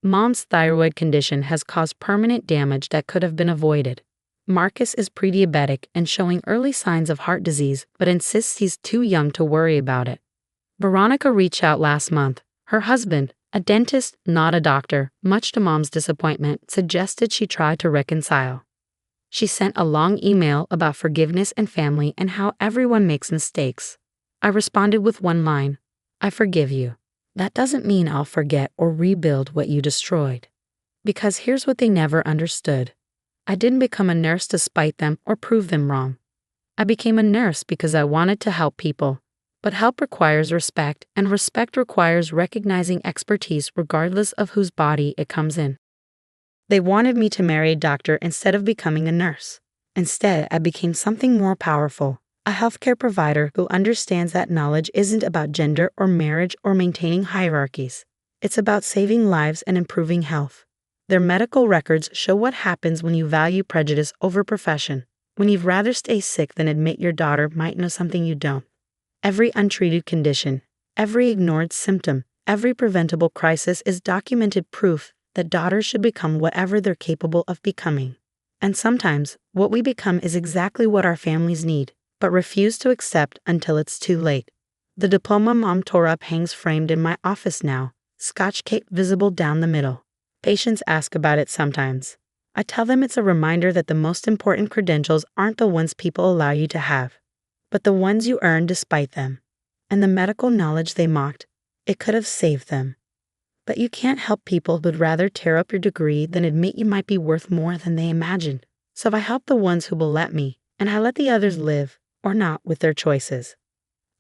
Mom's thyroid condition has caused permanent damage that could have been avoided. Marcus is pre-diabetic and showing early signs of heart disease but insists he's too young to worry about it. Veronica reached out last month. Her husband, a dentist, not a doctor, much to Mom's disappointment, suggested she try to reconcile. She sent a long email about forgiveness and family and how everyone makes mistakes. I responded with one line: I forgive you. That doesn't mean I'll forget or rebuild what you destroyed. Because here's what they never understood. I didn't become a nurse to spite them or prove them wrong. I became a nurse because I wanted to help people. But help requires respect, and respect requires recognizing expertise regardless of whose body it comes in. They wanted me to marry a doctor instead of becoming a nurse. Instead, I became something more powerful, a healthcare provider who understands that knowledge isn't about gender or marriage or maintaining hierarchies. It's about saving lives and improving health. Their medical records show what happens when you value prejudice over profession, when you'd rather stay sick than admit your daughter might know something you don't. Every untreated condition, every ignored symptom, every preventable crisis is documented proof that daughters should become whatever they're capable of becoming. And sometimes, what we become is exactly what our families need, but refuse to accept until it's too late. The diploma Mom tore up hangs framed in my office now, Scotch tape visible down the middle. Patients ask about it sometimes. I tell them it's a reminder that the most important credentials aren't the ones people allow you to have, but the ones you earn despite them. And the medical knowledge they mocked, it could have saved them. But you can't help people who'd rather tear up your degree than admit you might be worth more than they imagined. So I help the ones who will let me, and I let the others live, or not, with their choices.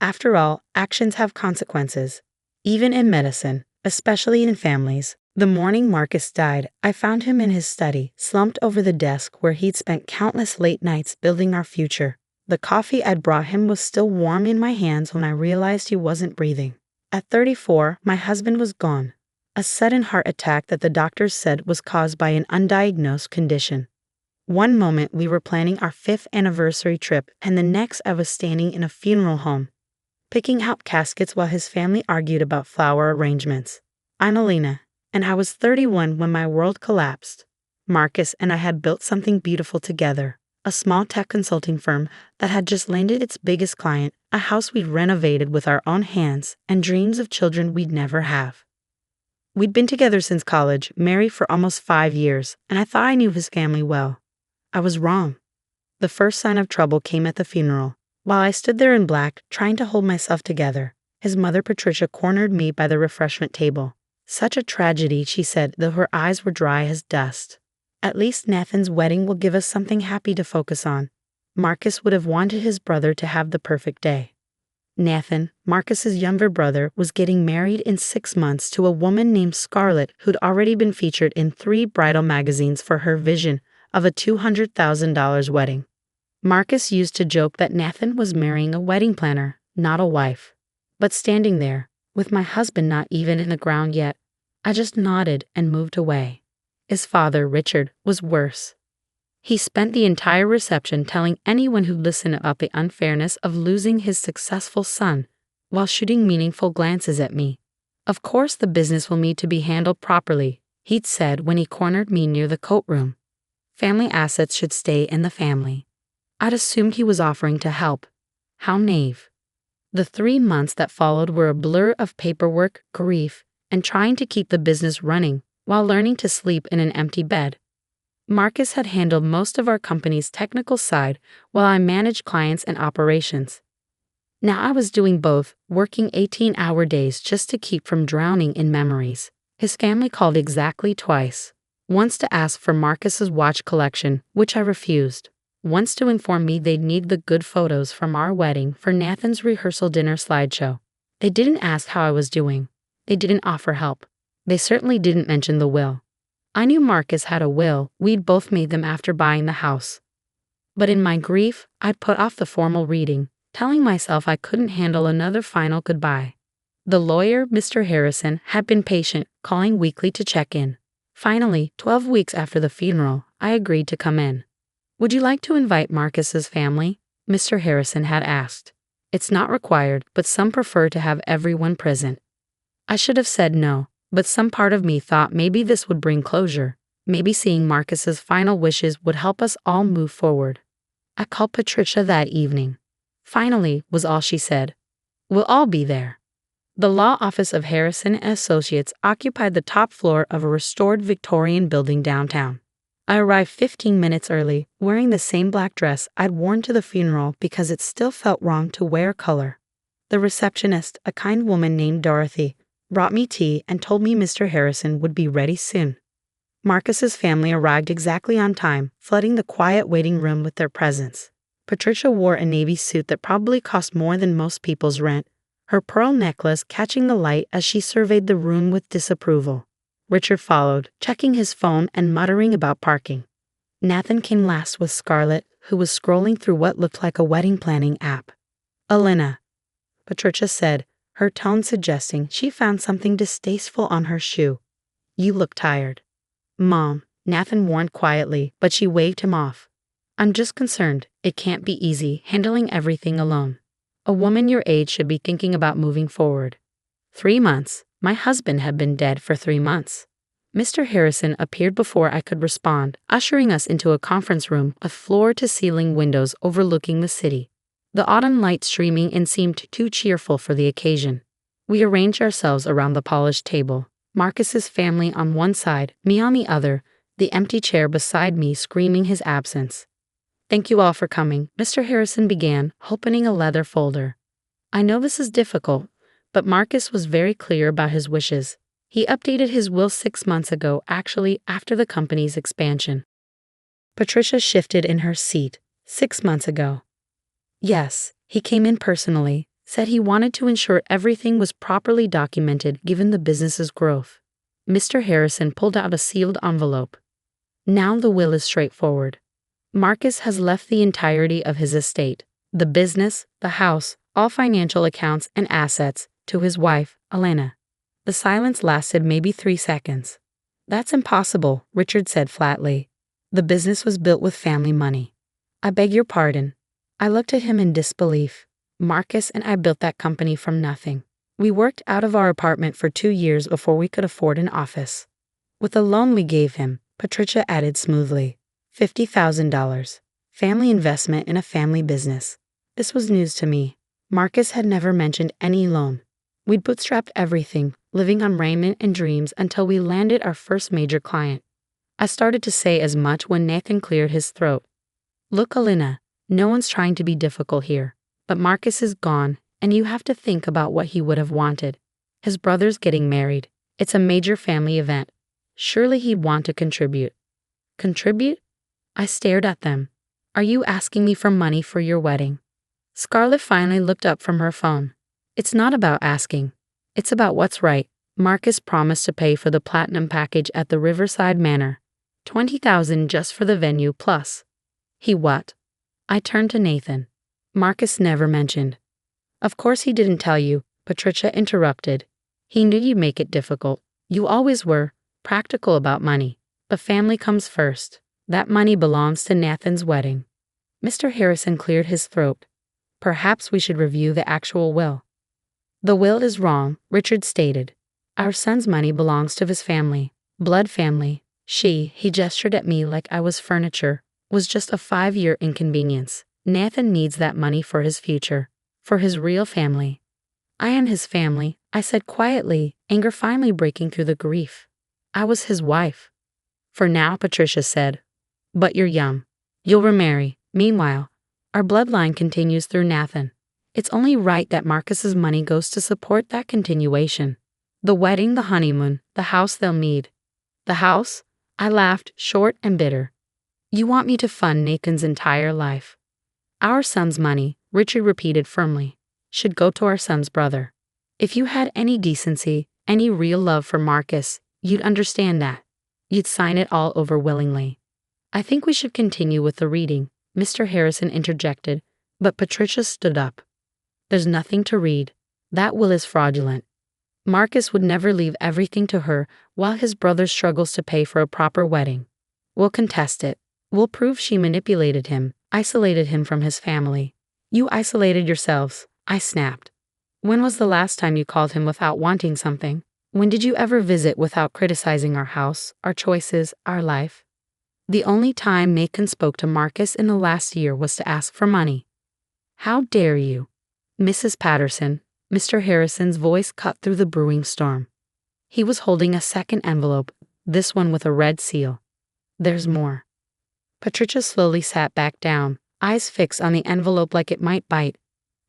After all, actions have consequences. Even in medicine, especially in families. The morning Marcus died, I found him in his study, slumped over the desk where he'd spent countless late nights building our future. The coffee I'd brought him was still warm in my hands when I realized he wasn't breathing. At 34, my husband was gone. A sudden heart attack that the doctors said was caused by an undiagnosed condition. One moment we were planning our 5th anniversary trip, and the next I was standing in a funeral home, picking out caskets while his family argued about flower arrangements. I'm Alina, and I was 31 when my world collapsed. Marcus and I had built something beautiful together. A small tech consulting firm that had just landed its biggest client, a house we'd renovated with our own hands, and dreams of children we'd never have. We'd been together since college, married for almost 5 years, and I thought I knew his family well. I was wrong. The first sign of trouble came at the funeral. While I stood there in black, trying to hold myself together, his mother Patricia cornered me by the refreshment table. Such a tragedy, she said, though her eyes were dry as dust. At least Nathan's wedding will give us something happy to focus on. Marcus would have wanted his brother to have the perfect day. Nathan, Marcus's younger brother, was getting married in 6 months to a woman named Scarlett who'd already been featured in 3 bridal magazines for her vision of a $200,000 wedding. Marcus used to joke that Nathan was marrying a wedding planner, not a wife. But standing there, with my husband not even in the ground yet, I just nodded and moved away. His father, Richard, was worse. He spent the entire reception telling anyone who listened about the unfairness of losing his successful son, while shooting meaningful glances at me. Of course the business will need to be handled properly, he'd said when he cornered me near the coat room. Family assets should stay in the family. I'd assumed he was offering to help. How naive. The 3 months that followed were a blur of paperwork, grief, and trying to keep the business running while learning to sleep in an empty bed. Marcus had handled most of our company's technical side while I managed clients and operations. Now I was doing both, working 18-hour days just to keep from drowning in memories. His family called exactly twice. Once to ask for Marcus's watch collection, which I refused. Once to inform me they'd need the good photos from our wedding for Nathan's rehearsal dinner slideshow. They didn't ask how I was doing. They didn't offer help. They certainly didn't mention the will. I knew Marcus had a will. We'd both made them after buying the house. But in my grief, I'd put off the formal reading, telling myself I couldn't handle another final goodbye. The lawyer, Mr. Harrison, had been patient, calling weekly to check in. Finally, 12 weeks after the funeral, I agreed to come in. Would you like to invite Marcus's family? Mr. Harrison had asked. It's not required, but some prefer to have everyone present. I should have said no, but some part of me thought maybe this would bring closure. Maybe seeing Marcus's final wishes would help us all move forward. I called Patricia that evening. Finally, was all she said. We'll all be there. The law office of Harrison & Associates occupied the top floor of a restored Victorian building downtown. I arrived 15 minutes early, wearing the same black dress I'd worn to the funeral because it still felt wrong to wear color. The receptionist, a kind woman named Dorothy, brought me tea and told me Mr. Harrison would be ready soon. Marcus's family arrived exactly on time, flooding the quiet waiting room with their presence. Patricia wore a navy suit that probably cost more than most people's rent, her pearl necklace catching the light as she surveyed the room with disapproval. Richard followed, checking his phone and muttering about parking. Nathan came last with Scarlett, who was scrolling through what looked like a wedding planning app. "Elena," Patricia said, her tone suggesting she found something distasteful on her shoe. "You look tired." "Mom," Nathan warned quietly, but she waved him off. "I'm just concerned. It can't be easy handling everything alone. A woman your age should be thinking about moving forward." 3 months. My husband had been dead for 3 months. Mr. Harrison appeared before I could respond, ushering us into a conference room with floor-to-ceiling windows overlooking the city. The autumn light streaming in seemed too cheerful for the occasion. We arranged ourselves around the polished table, Marcus's family on one side, me on the other, the empty chair beside me screaming his absence. "Thank you all for coming," Mr. Harrison began, opening a leather folder. "I know this is difficult, but Marcus was very clear about his wishes. He updated his will 6 months ago, actually after the company's expansion." Patricia shifted in her seat. 6 months ago. "Yes, he came in personally, said he wanted to ensure everything was properly documented given the business's growth." Mr. Harrison pulled out a sealed envelope. "Now the will is straightforward. Marcus has left the entirety of his estate, the business, the house, all financial accounts and assets, to his wife, Elena." The silence lasted maybe 3 seconds. "That's impossible," Richard said flatly. "The business was built with family money." "I beg your pardon." I looked at him in disbelief. "Marcus and I built that company from nothing. We worked out of our apartment for 2 years before we could afford an office." "With the loan we gave him," Patricia added smoothly. $50,000. Family investment in a family business. This was news to me. Marcus had never mentioned any loan. We'd bootstrapped everything, living on raiment and dreams until we landed our first major client. I started to say as much when Nathan cleared his throat. "Look, Elena, no one's trying to be difficult here, but Marcus is gone, and you have to think about what he would have wanted. His brother's getting married. It's a major family event. Surely he'd want to contribute." "Contribute?" I stared at them. "Are you asking me for money for your wedding?" Scarlett finally looked up from her phone. "It's not about asking. It's about what's right. Marcus promised to pay for the platinum package at the Riverside Manor. $20,000 just for the venue plus." "He what?" I turned to Nathan. "Marcus never mentioned." "Of course he didn't tell you," Patricia interrupted. "He knew you'd make it difficult. You always were practical about money. But family comes first. That money belongs to Nathan's wedding." Mr. Harrison cleared his throat. "Perhaps we should review the actual will." "The will is wrong," Richard stated. "Our son's money belongs to his family, blood family. He gestured at me like I was furniture, was just a 5-year inconvenience. Nathan needs that money for his future, for his real family." "I am his family," I said quietly, anger finally breaking through the grief. "I was his wife." "For now," Patricia said. "But you're young. You'll remarry. Meanwhile, our bloodline continues through Nathan. It's only right that Marcus's money goes to support that continuation. The wedding, the honeymoon, the house they'll need." "The house?" I laughed, short and bitter. "You want me to fund Nathan's entire life." "Our son's money," Richard repeated firmly, "should go to our son's brother. If you had any decency, any real love for Marcus, you'd understand that. You'd sign it all over willingly." "I think we should continue with the reading," Mr. Harrison interjected, but Patricia stood up. "There's nothing to read. That will is fraudulent. Marcus would never leave everything to her while his brother struggles to pay for a proper wedding. We'll contest it. We'll prove she manipulated him, isolated him from his family." "You isolated yourselves," I snapped. "When was the last time you called him without wanting something? When did you ever visit without criticizing our house, our choices, our life?" "The only time Nathan spoke to Marcus in the last year was to ask for money." "How dare you?" "Mrs. Patterson," Mr. Harrison's voice cut through the brewing storm. He was holding a second envelope, this one with a red seal. There's more. Patricia slowly sat back down, eyes fixed on the envelope like it might bite.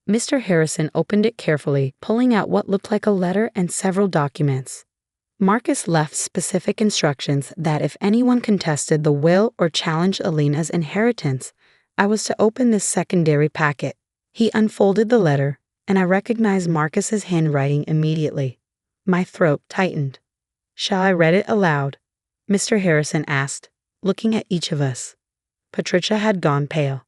Mr. Harrison opened it carefully, pulling out what looked like a letter and several documents. Marcus left specific instructions that if anyone contested the will or challenged Alina's inheritance, I was to open this secondary packet. He unfolded the letter, and I recognized Marcus's handwriting immediately. My throat tightened. "Shall I read it aloud?" Mr. Harrison asked, looking at each of us. Patricia had gone pale.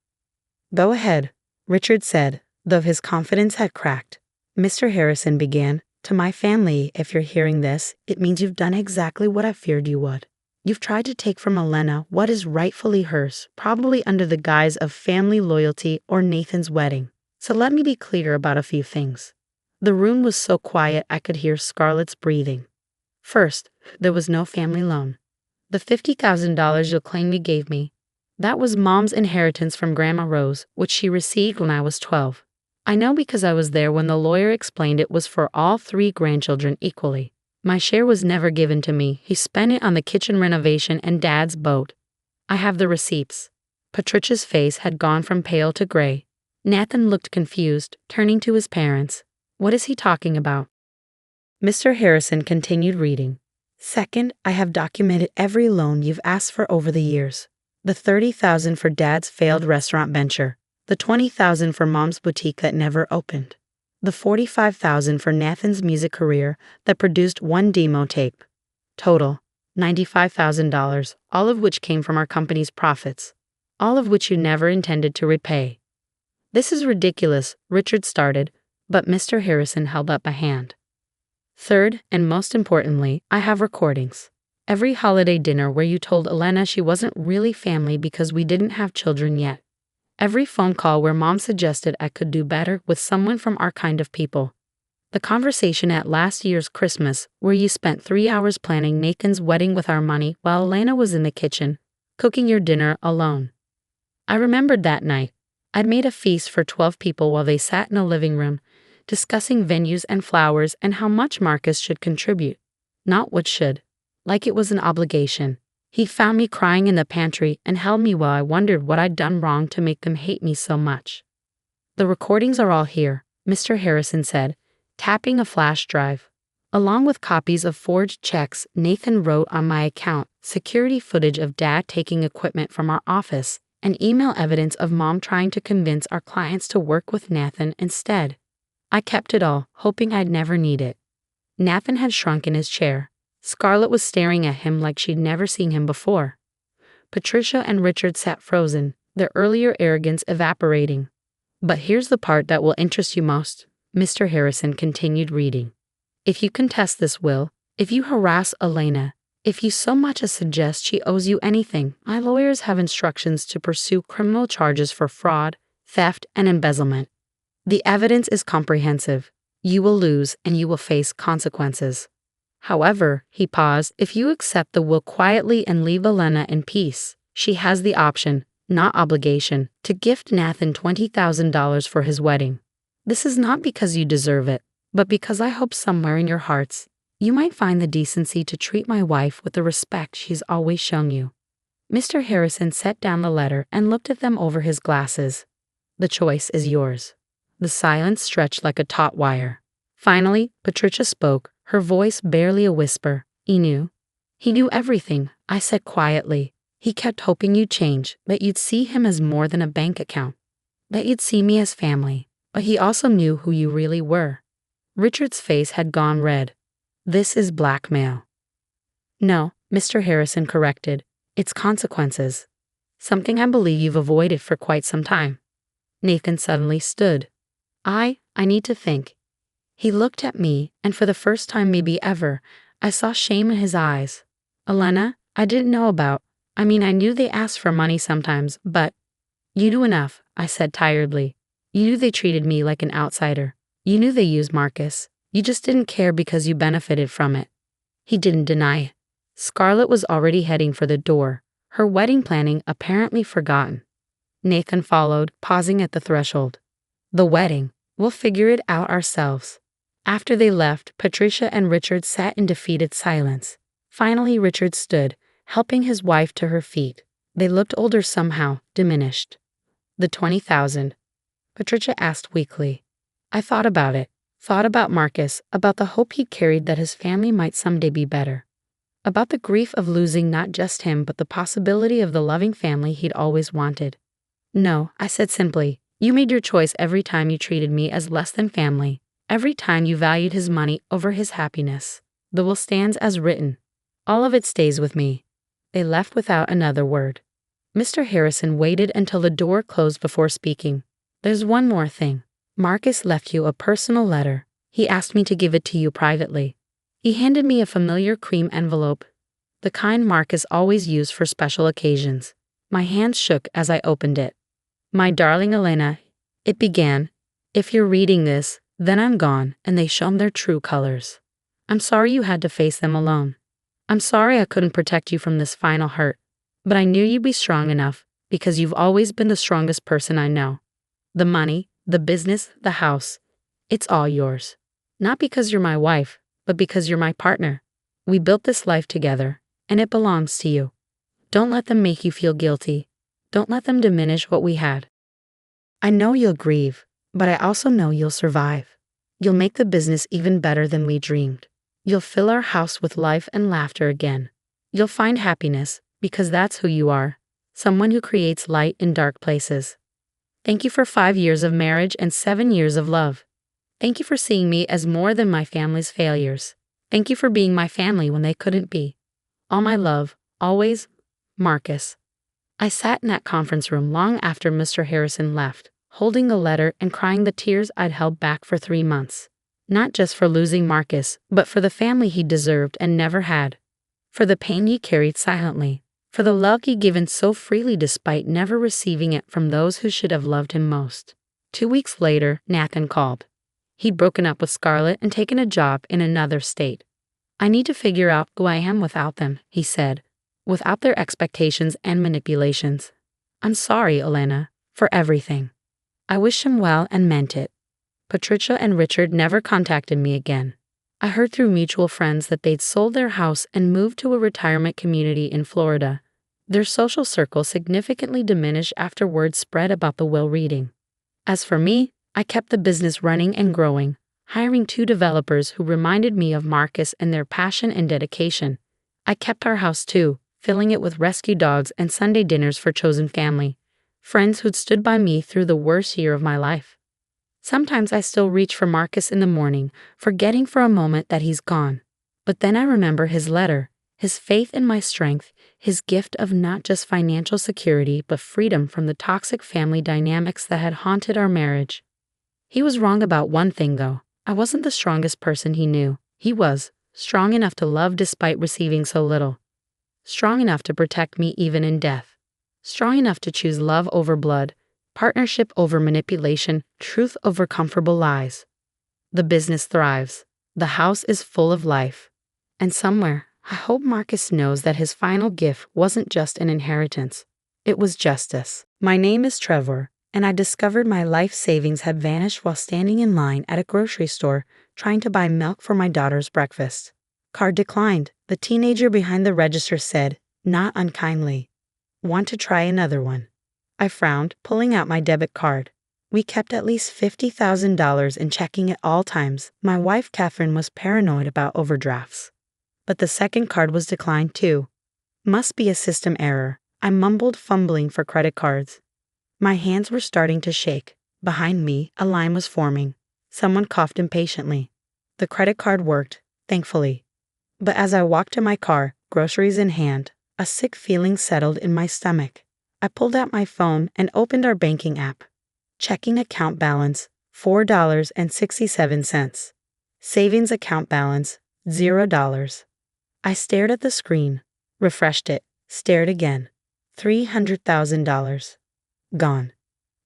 "Go ahead," Richard said, though his confidence had cracked. Mr. Harrison began, "To my family, if you're hearing this, it means you've done exactly what I feared you would. You've tried to take from Elena what is rightfully hers, probably under the guise of family loyalty or Nathan's wedding. So let me be clear about a few things." The room was so quiet I could hear Scarlett's breathing. "First, there was no family loan. The $50,000 you'll claim you gave me, that was Mom's inheritance from Grandma Rose, which she received when I was 12. I know because I was there when the lawyer explained it was for all 3 grandchildren equally. My share was never given to me. He spent it on the kitchen renovation and Dad's boat. I have the receipts." Patricia's face had gone from pale to gray. Nathan looked confused, turning to his parents. "What is he talking about?" Mr. Harrison continued reading. "Second, I have documented every loan you've asked for over the years. The $30,000 for Dad's failed restaurant venture, the $20,000 for Mom's boutique that never opened, the $45,000 for Nathan's music career that produced 1 demo tape. Total, $95,000, all of which came from our company's profits, all of which you never intended to repay." "This is ridiculous," Richard started, but Mr. Harrison held up a hand. "Third, and most importantly, I have recordings. Every holiday dinner where you told Elena she wasn't really family because we didn't have children yet. Every phone call where Mom suggested I could do better with someone from our kind of people. The conversation at last year's Christmas where you spent 3 hours planning Nathan's wedding with our money while Elena was in the kitchen, cooking your dinner alone. I remembered that night. I'd made a feast for 12 people while they sat in a living room, discussing venues and flowers and how much Marcus should contribute. Not what should. Like it was an obligation. He found me crying in the pantry and held me while I wondered what I'd done wrong to make them hate me so much. The recordings are all here," Mr. Harrison said, tapping a flash drive. "Along with copies of forged checks Nathan wrote on my account, security footage of Dad taking equipment from our office, and email evidence of Mom trying to convince our clients to work with Nathan instead. I kept it all, hoping I'd never need it." Nathan had shrunk in his chair. Scarlett was staring at him like she'd never seen him before. Patricia and Richard sat frozen, their earlier arrogance evaporating. "But here's the part that will interest you most," Mr. Harrison continued reading. "If you contest this will, if you harass Elena, if you so much as suggest she owes you anything, my lawyers have instructions to pursue criminal charges for fraud, theft, and embezzlement. The evidence is comprehensive. You will lose and you will face consequences. However," he paused, "if you accept the will quietly and leave Elena in peace, she has the option, not obligation, to gift Nathan $20,000 for his wedding. This is not because you deserve it, but because I hope somewhere in your hearts, you might find the decency to treat my wife with the respect she's always shown you." Mr. Harrison set down the letter and looked at them over his glasses. "The choice is yours." The silence stretched like a taut wire. Finally, Patricia spoke, her voice barely a whisper. "He knew. He knew everything," I said quietly. "He kept hoping you'd change, that you'd see him as more than a bank account, that you'd see me as family, but he also knew who you really were." Richard's face had gone red. "This is blackmail." "No," Mr. Harrison corrected. "It's consequences. Something I believe you've avoided for quite some time." Nathan suddenly stood. I need to think." He looked at me, and for the first time maybe ever, I saw shame in his eyes. "Elena, I didn't know about. I knew they asked for money sometimes, but—" "You knew enough," I said tiredly. "You knew they treated me like an outsider. You knew they used Marcus. You just didn't care because you benefited from it." He didn't deny it. Scarlett was already heading for the door, her wedding planning apparently forgotten. Nathan followed, pausing at the threshold. "The wedding. We'll figure it out ourselves." After they left, Patricia and Richard sat in defeated silence. Finally, Richard stood, helping his wife to her feet. They looked older somehow, diminished. The 20,000. Patricia asked weakly. I thought about it. Thought about Marcus, about the hope he carried that his family might someday be better. About the grief of losing not just him but the possibility of the loving family he'd always wanted. No, I said simply, you made your choice every time you treated me as less than family, every time you valued his money over his happiness. The will stands as written. All of it stays with me. They left without another word. Mr. Harrison waited until the door closed before speaking. There's one more thing. Marcus left you a personal letter. He asked me to give it to you privately. He handed me a familiar cream envelope, the kind Marcus always used for special occasions. My hands shook as I opened it. My darling Elena, it began, if you're reading this, then I'm gone, and they shown their true colors. I'm sorry you had to face them alone. I'm sorry I couldn't protect you from this final hurt, but I knew you'd be strong enough, because you've always been the strongest person I know. The money, the business, the house, it's all yours. Not because you're my wife, but because you're my partner. We built this life together, and it belongs to you. Don't let them make you feel guilty. Don't let them diminish what we had. I know you'll grieve, but I also know you'll survive. You'll make the business even better than we dreamed. You'll fill our house with life and laughter again. You'll find happiness, because that's who you are, someone who creates light in dark places. Thank you for 5 years of marriage and 7 years of love. Thank you for seeing me as more than my family's failures. Thank you for being my family when they couldn't be. All my love, always, Marcus. I sat in that conference room long after Mr. Harrison left, holding the letter and crying the tears I'd held back for 3 months. Not just for losing Marcus, but for the family he deserved and never had. For the pain he carried silently. For the love he'd given so freely despite never receiving it from those who should have loved him most. 2 weeks later, Nathan called. He'd broken up with Scarlett and taken a job in another state. I need to figure out who I am without them, he said, without their expectations and manipulations. I'm sorry, Elena, for everything. I wished him well and meant it. Patricia and Richard never contacted me again. I heard through mutual friends that they'd sold their house and moved to a retirement community in Florida. Their social circle significantly diminished after word spread about the will reading. As for me, I kept the business running and growing, hiring 2 developers who reminded me of Marcus and their passion and dedication. I kept our house too, filling it with rescue dogs and Sunday dinners for chosen family, friends who'd stood by me through the worst year of my life. Sometimes I still reach for Marcus in the morning, forgetting for a moment that he's gone. But then I remember his letter, his faith in my strength, his gift of not just financial security but freedom from the toxic family dynamics that had haunted our marriage. He was wrong about one thing, though. I wasn't the strongest person he knew. He was, strong enough to love despite receiving so little. Strong enough to protect me even in death. Strong enough to choose love over blood, partnership over manipulation, truth over comfortable lies. The business thrives. The house is full of life. And somewhere, I hope Marcus knows that his final gift wasn't just an inheritance. It was justice. My name is Trevor, and I discovered my life savings had vanished while standing in line at a grocery store trying to buy milk for my daughter's breakfast. Card declined. The teenager behind the register said, not unkindly, "Want to try another one?" I frowned, pulling out my debit card. We kept at least $50,000 in checking at all times. My wife, Catherine, was paranoid about overdrafts. But the second card was declined too. Must be a system error. I mumbled, fumbling for credit cards. My hands were starting to shake. Behind me, a line was forming. Someone coughed impatiently. The credit card worked, thankfully. But as I walked to my car, groceries in hand, a sick feeling settled in my stomach. I pulled out my phone and opened our banking app. Checking account balance, $4.67. Savings account balance, $0. I stared at the screen, refreshed it, stared again. $300,000. Gone.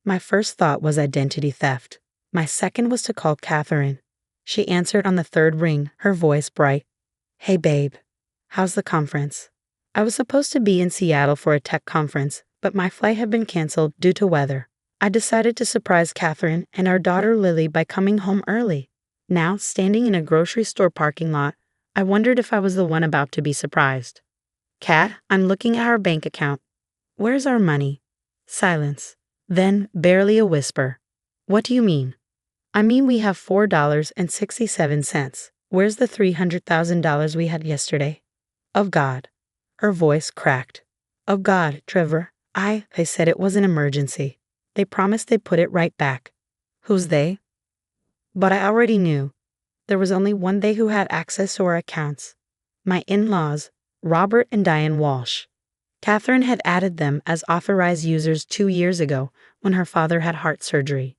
My first thought was identity theft. My second was to call Catherine. She answered on the third ring, her voice bright. Hey babe, how's the conference? I was supposed to be in Seattle for a tech conference, but my flight had been canceled due to weather. I decided to surprise Catherine and our daughter Lily by coming home early. Now, standing in a grocery store parking lot, I wondered if I was the one about to be surprised. Kat, I'm looking at our bank account. Where's our money? Silence. Then, barely a whisper. What do you mean? I mean we have $4.67. Where's the $300,000 we had yesterday? Of God. Her voice cracked. Of God, Trevor. They said it was an emergency. They promised they'd put it right back. Who's they? But I already knew. There was only one they who had access to our accounts. My in-laws, Robert and Diane Walsh. Catherine had added them as authorized users 2 years ago when her father had heart surgery.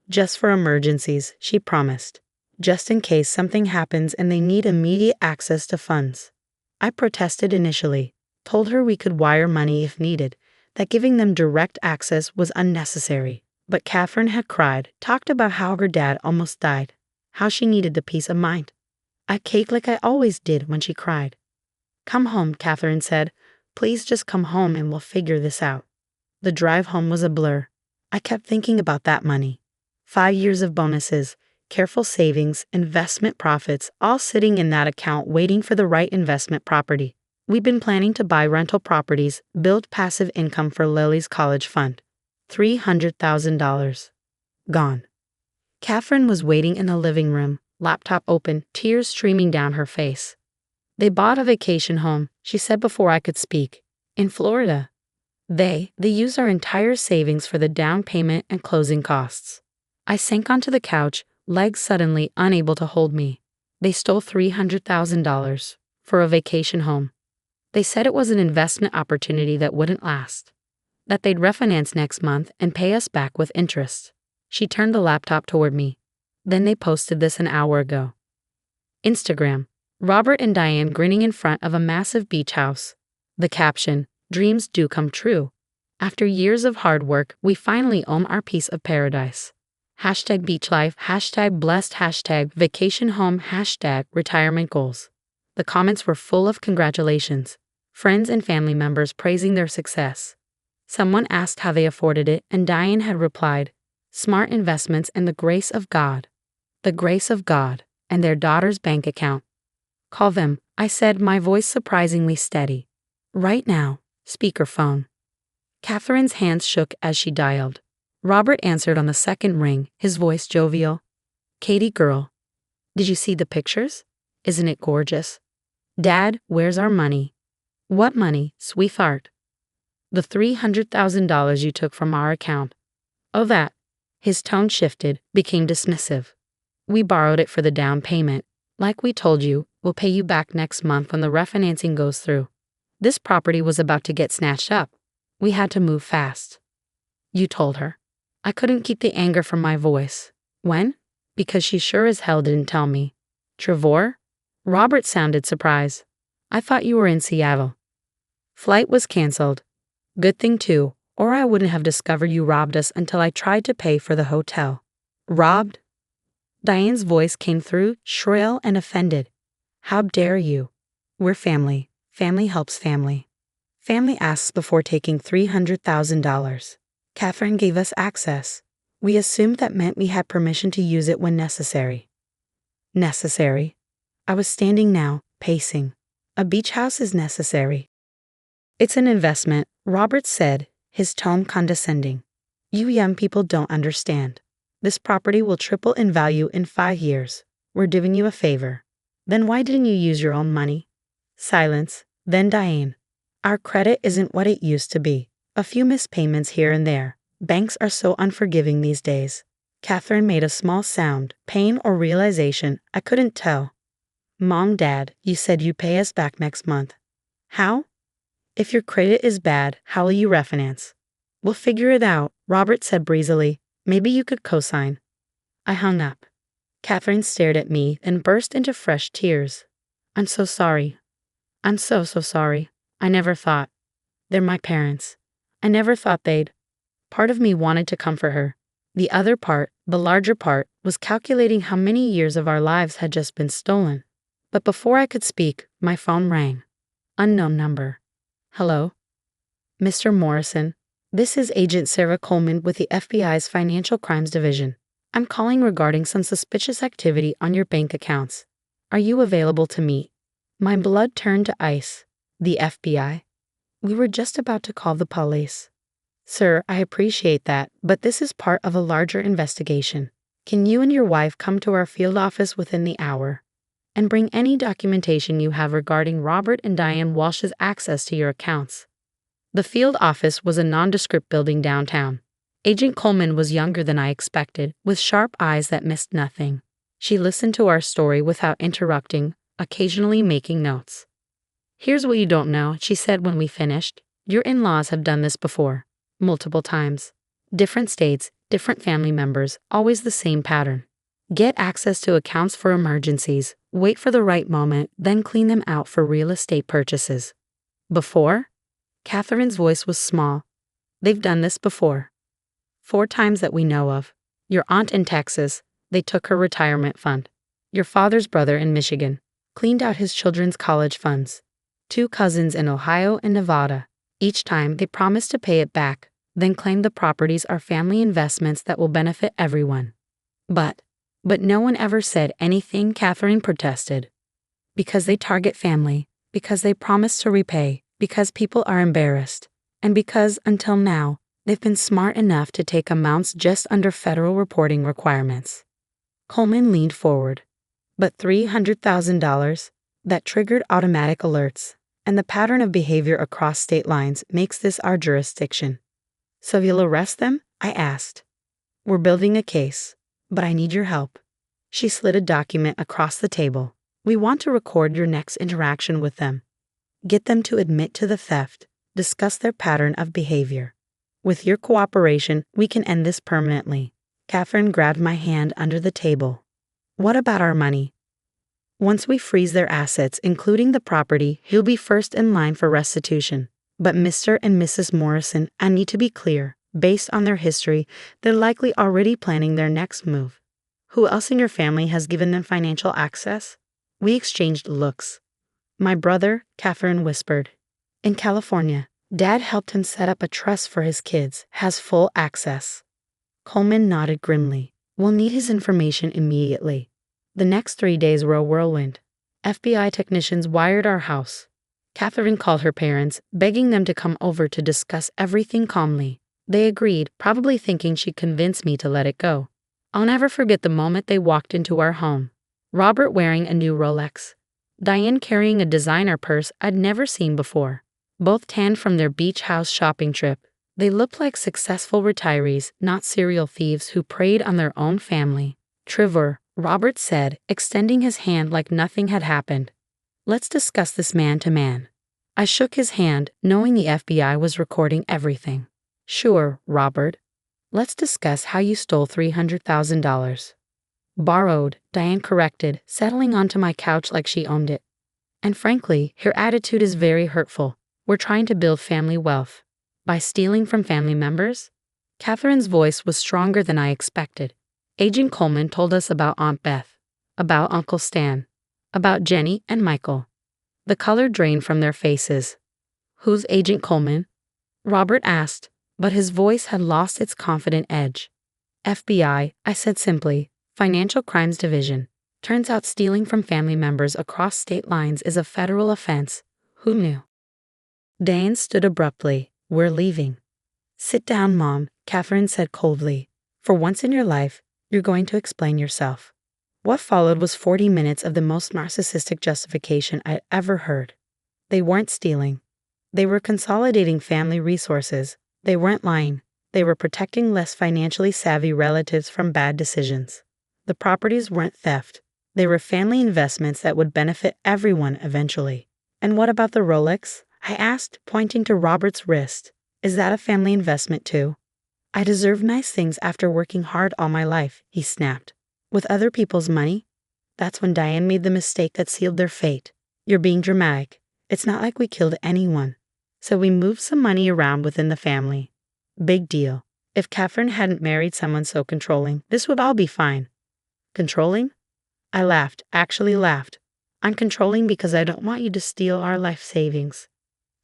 Just for emergencies, she promised. Just in case something happens and they need immediate access to funds. I protested initially, told her we could wire money if needed, that giving them direct access was unnecessary. But Catherine had cried, talked about how her dad almost died, how she needed the peace of mind. I caked like I always did when she cried. Come home, Catherine said. Please just come home and we'll figure this out. The drive home was a blur. I kept thinking about that money. 5 years of bonuses, careful savings, investment profits, all sitting in that account waiting for the right investment property. We'd been planning to buy rental properties, build passive income for Lily's college fund. $300,000. Gone. Catherine was waiting in the living room, laptop open, tears streaming down her face. They bought a vacation home, she said before I could speak. In Florida. They used our entire savings for the down payment and closing costs. I sank onto the couch, legs suddenly unable to hold me. They stole $300,000 for a vacation home. They said it was an investment opportunity that wouldn't last, that they'd refinance next month and pay us back with interest. She turned the laptop toward me. Then they posted this an hour ago. Instagram. Robert and Diane grinning in front of a massive beach house. The caption, dreams do come true. After years of hard work, we finally own our piece of paradise. Hashtag beach life, hashtag blessed, hashtag vacation home, hashtag retirement goals. The comments were full of congratulations. Friends and family members praising their success. Someone asked how they afforded it, and Diane had replied, smart investments and the grace of God. The grace of God, and their daughter's bank account. Call them, I said, my voice surprisingly steady. Right now, speakerphone. Catherine's hands shook as she dialed. Robert answered on the second ring, his voice jovial. Katie girl, did you see the pictures? Isn't it gorgeous? Dad, where's our money? What money, sweetheart? The $300,000 you took from our account. Oh, that. His tone shifted, became dismissive. We borrowed it for the down payment. Like we told you, we'll pay you back next month when the refinancing goes through. This property was about to get snatched up. We had to move fast. You told her. I couldn't keep the anger from my voice. When? Because she sure as hell didn't tell me. Trevor? Robert sounded surprised. I thought you were in Seattle. Flight was canceled. Good thing too, or I wouldn't have discovered you robbed us until I tried to pay for the hotel. Robbed? Diane's voice came through, shrill and offended. How dare you? We're family. Family helps family. Family asks before taking $300,000. Catherine gave us access. We assumed that meant we had permission to use it when necessary. Necessary? I was standing now, pacing. A beach house is necessary. It's an investment, Robert said, his tone condescending. You young people don't understand. This property will triple in value in 5 years. We're doing you a favor. Then why didn't you use your own money? Silence. Then Diane. Our credit isn't what it used to be. A few missed payments here and there. Banks are so unforgiving these days. Catherine made a small sound, pain or realization, I couldn't tell. Mom, Dad, you said you'd pay us back next month. How? If your credit is bad, how will you refinance? We'll figure it out, Robert said breezily. Maybe you could co-sign. I hung up. Catherine stared at me and burst into fresh tears. I'm so sorry. I'm so sorry. I never thought. They're my parents. I never thought they'd. Part of me wanted to comfort her. The other part, the larger part, was calculating how many years of our lives had just been stolen. But before I could speak, my phone rang. Unknown number. Hello? Mr. Morrison, this is Agent Sarah Coleman with the FBI's Financial Crimes Division. I'm calling regarding some suspicious activity on your bank accounts. Are you available to meet? My blood turned to ice. The FBI? We were just about to call the police. Sir, I appreciate that, but this is part of a larger investigation. Can you and your wife come to our field office within the hour? And bring any documentation you have regarding Robert and Diane Walsh's access to your accounts. The field office was a nondescript building downtown. Agent Coleman was younger than I expected, with sharp eyes that missed nothing. She listened to our story without interrupting, occasionally making notes. Here's what you don't know, she said when we finished. Your in-laws have done this before. Multiple times. Different states, different family members, always the same pattern. Get access to accounts for emergencies, wait for the right moment, then clean them out for real estate purchases. Before? Catherine's voice was small. They've done this before. 4 times that we know of. Your aunt in Texas, they took her retirement fund. Your father's brother in Michigan, cleaned out his children's college funds. 2 cousins in Ohio and Nevada. Each time they promised to pay it back, then claimed the properties are family investments that will benefit everyone. But no one ever said anything, Catherine protested. Because they target family, because they promise to repay, because people are embarrassed, and because, until now, they've been smart enough to take amounts just under federal reporting requirements. Coleman leaned forward. But $300,000? That triggered automatic alerts, and the pattern of behavior across state lines makes this our jurisdiction. So you'll arrest them? I asked. We're building a case, but I need your help. She slid a document across the table. We want to record your next interaction with them. Get them to admit to the theft, discuss their pattern of behavior. With your cooperation, we can end this permanently. Catherine grabbed my hand under the table. What about our money? Once we freeze their assets, including the property, he'll be first in line for restitution. But Mr. and Mrs. Morrison, I need to be clear. Based on their history, they're likely already planning their next move. Who else in your family has given them financial access? We exchanged looks. My brother, Catherine whispered. In California, Dad helped him set up a trust for his kids, has full access. Coleman nodded grimly. We'll need his information immediately. The next 3 days were a whirlwind. FBI technicians wired our house. Catherine called her parents, begging them to come over to discuss everything calmly. They agreed, probably thinking she'd convince me to let it go. I'll never forget the moment they walked into our home. Robert wearing a new Rolex. Diane carrying a designer purse I'd never seen before. Both tanned from their beach house shopping trip. They looked like successful retirees, not serial thieves who preyed on their own family. Trevor, Robert said, extending his hand like nothing had happened. Let's discuss this man to man. I shook his hand, knowing the FBI was recording everything. Sure, Robert. Let's discuss how you stole $300,000. Borrowed, Diane corrected, settling onto my couch like she owned it. And frankly, her attitude is very hurtful. We're trying to build family wealth. By stealing from family members? Catherine's voice was stronger than I expected. Agent Coleman told us about Aunt Beth, about Uncle Stan, about Jenny and Michael. The color drained from their faces. Who's Agent Coleman? Robert asked, but his voice had lost its confident edge. FBI, I said simply. Financial Crimes Division. Turns out stealing from family members across state lines is a federal offense. Who knew? Diane stood abruptly. We're leaving. Sit down, Mom, Catherine said coldly. For once in your life, you're going to explain yourself. What followed was 40 minutes of the most narcissistic justification I'd ever heard. They weren't stealing. They were consolidating family resources. They weren't lying. They were protecting less financially savvy relatives from bad decisions. The properties weren't theft. They were family investments that would benefit everyone eventually. And what about the Rolex? I asked, pointing to Robert's wrist. Is that a family investment too? I deserve nice things after working hard all my life, he snapped. With other people's money? That's when Diane made the mistake that sealed their fate. You're being dramatic. It's not like we killed anyone. So we moved some money around within the family. Big deal. If Catherine hadn't married someone so controlling, this would all be fine. Controlling? I laughed, actually laughed. I'm controlling because I don't want you to steal our life savings.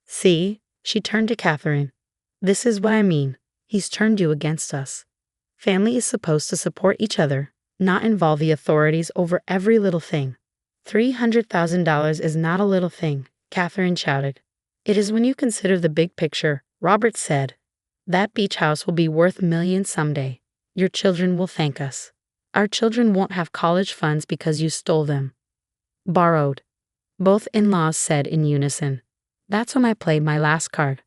See? She turned to Catherine. This is what I mean. He's turned you against us. Family is supposed to support each other, not involve the authorities over every little thing. $300,000 is not a little thing, Catherine shouted. It is when you consider the big picture, Robert said. That beach house will be worth millions someday. Your children will thank us. Our children won't have college funds because you stole them. Borrowed. Both in-laws said in unison. That's when I played my last card.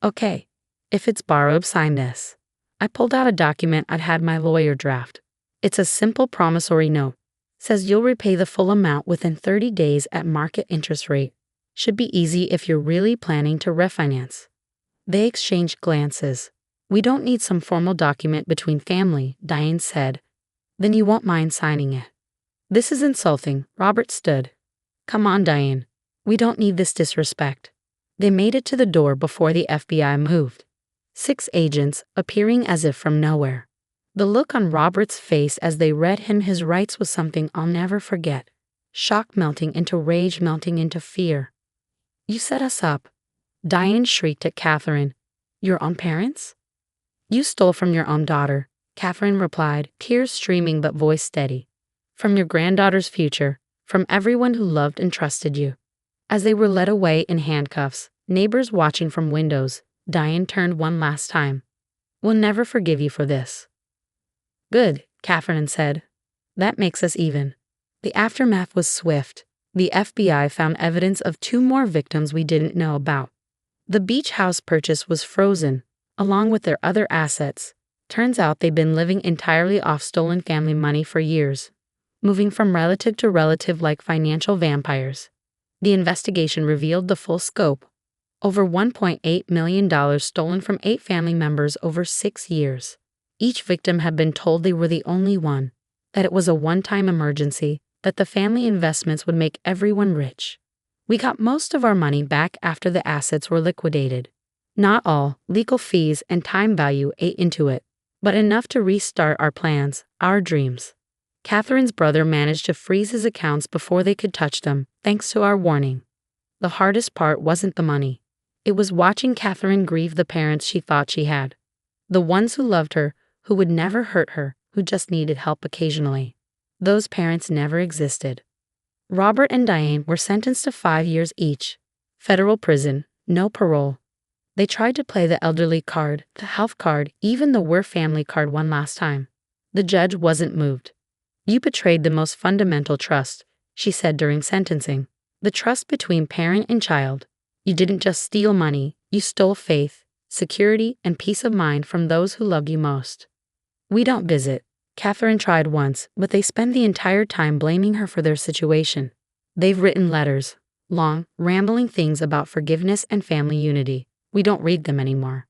Okay. If it's borrowed, sign this. I pulled out a document I'd had my lawyer draft. It's a simple promissory note. Says you'll repay the full amount within 30 days at market interest rate. Should be easy if you're really planning to refinance. They exchanged glances. We don't need some formal document between family, Diane said. Then you won't mind signing it. This is insulting, Robert stood. Come on, Diane. We don't need this disrespect. They made it to the door before the FBI moved. 6 agents, appearing as if from nowhere. The look on Robert's face as they read him his rights was something I'll never forget. Shock melting into rage, melting into fear. You set us up. Diane shrieked at Catherine. Your own parents? You stole from your own daughter, Catherine replied, tears streaming but voice steady. From your granddaughter's future, from everyone who loved and trusted you. As they were led away in handcuffs, neighbors watching from windows, Diane turned one last time. We'll never forgive you for this. Good, Catherine said. That makes us even. The aftermath was swift. The FBI found evidence of 2 more victims we didn't know about. The beach house purchase was frozen, along with their other assets. Turns out they'd been living entirely off stolen family money for years, moving from relative to relative like financial vampires. The investigation revealed the full scope. Over $1.8 million stolen from 8 family members over 6 years. Each victim had been told they were the only one, that it was a one-time emergency, that the family investments would make everyone rich. We got most of our money back after the assets were liquidated. Not all, legal fees and time value ate into it, but enough to restart our plans, our dreams. Catherine's brother managed to freeze his accounts before they could touch them, thanks to our warning. The hardest part wasn't the money. It was watching Catherine grieve the parents she thought she had. The ones who loved her, who would never hurt her, who just needed help occasionally. Those parents never existed. Robert and Diane were sentenced to 5 years each. Federal prison, no parole. They tried to play the elderly card, the health card, even the we're family card one last time. The judge wasn't moved. You betrayed the most fundamental trust, she said during sentencing. The trust between parent and child. You didn't just steal money, you stole faith, security, and peace of mind from those who loved you most. We don't visit. Catherine tried once, but they spend the entire time blaming her for their situation. They've written letters, long, rambling things about forgiveness and family unity. We don't read them anymore.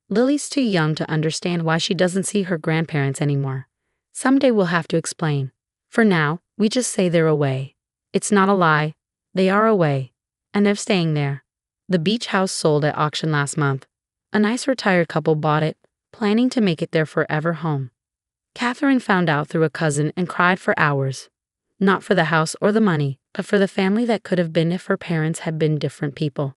Lily's too young to understand why she doesn't see her grandparents anymore. Someday we'll have to explain. For now, we just say they're away. It's not a lie. They are away. And they're staying there. The beach house sold at auction last month. A nice retired couple bought it, planning to make it their forever home. Catherine found out through a cousin and cried for hours. Not for the house or the money, but for the family that could have been if her parents had been different people.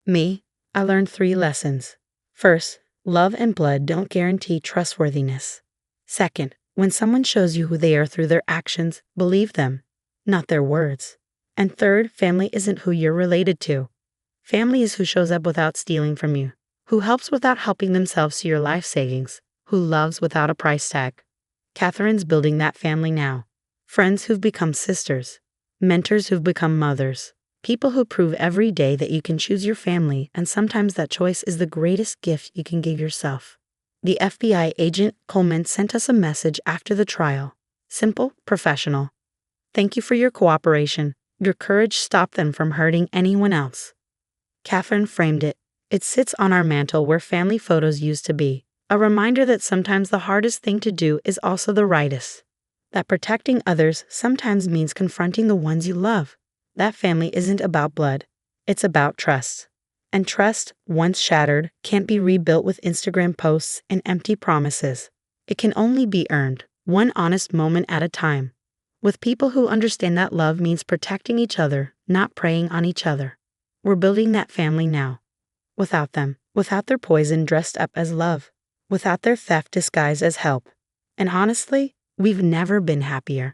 Me, I learned 3 lessons. First, love and blood don't guarantee trustworthiness. Second, when someone shows you who they are through their actions, believe them, not their words. And third, family isn't who you're related to. Family is who shows up without stealing from you, who helps without helping themselves to your life savings, who loves without a price tag. Catherine's building that family now. Friends who've become sisters, mentors who've become mothers, people who prove every day that you can choose your family, and sometimes that choice is the greatest gift you can give yourself. The FBI agent Coleman sent us a message after the trial. Simple, professional. Thank you for your cooperation. Your courage stopped them from hurting anyone else. Catherine framed it. It sits on our mantle where family photos used to be. A reminder that sometimes the hardest thing to do is also the rightest. That protecting others sometimes means confronting the ones you love. That family isn't about blood. It's about trust. And trust, once shattered, can't be rebuilt with Instagram posts and empty promises. It can only be earned, one honest moment at a time. With people who understand that love means protecting each other, not preying on each other. We're building that family now. Without them, without their poison dressed up as love, without their theft disguised as help. And honestly, we've never been happier.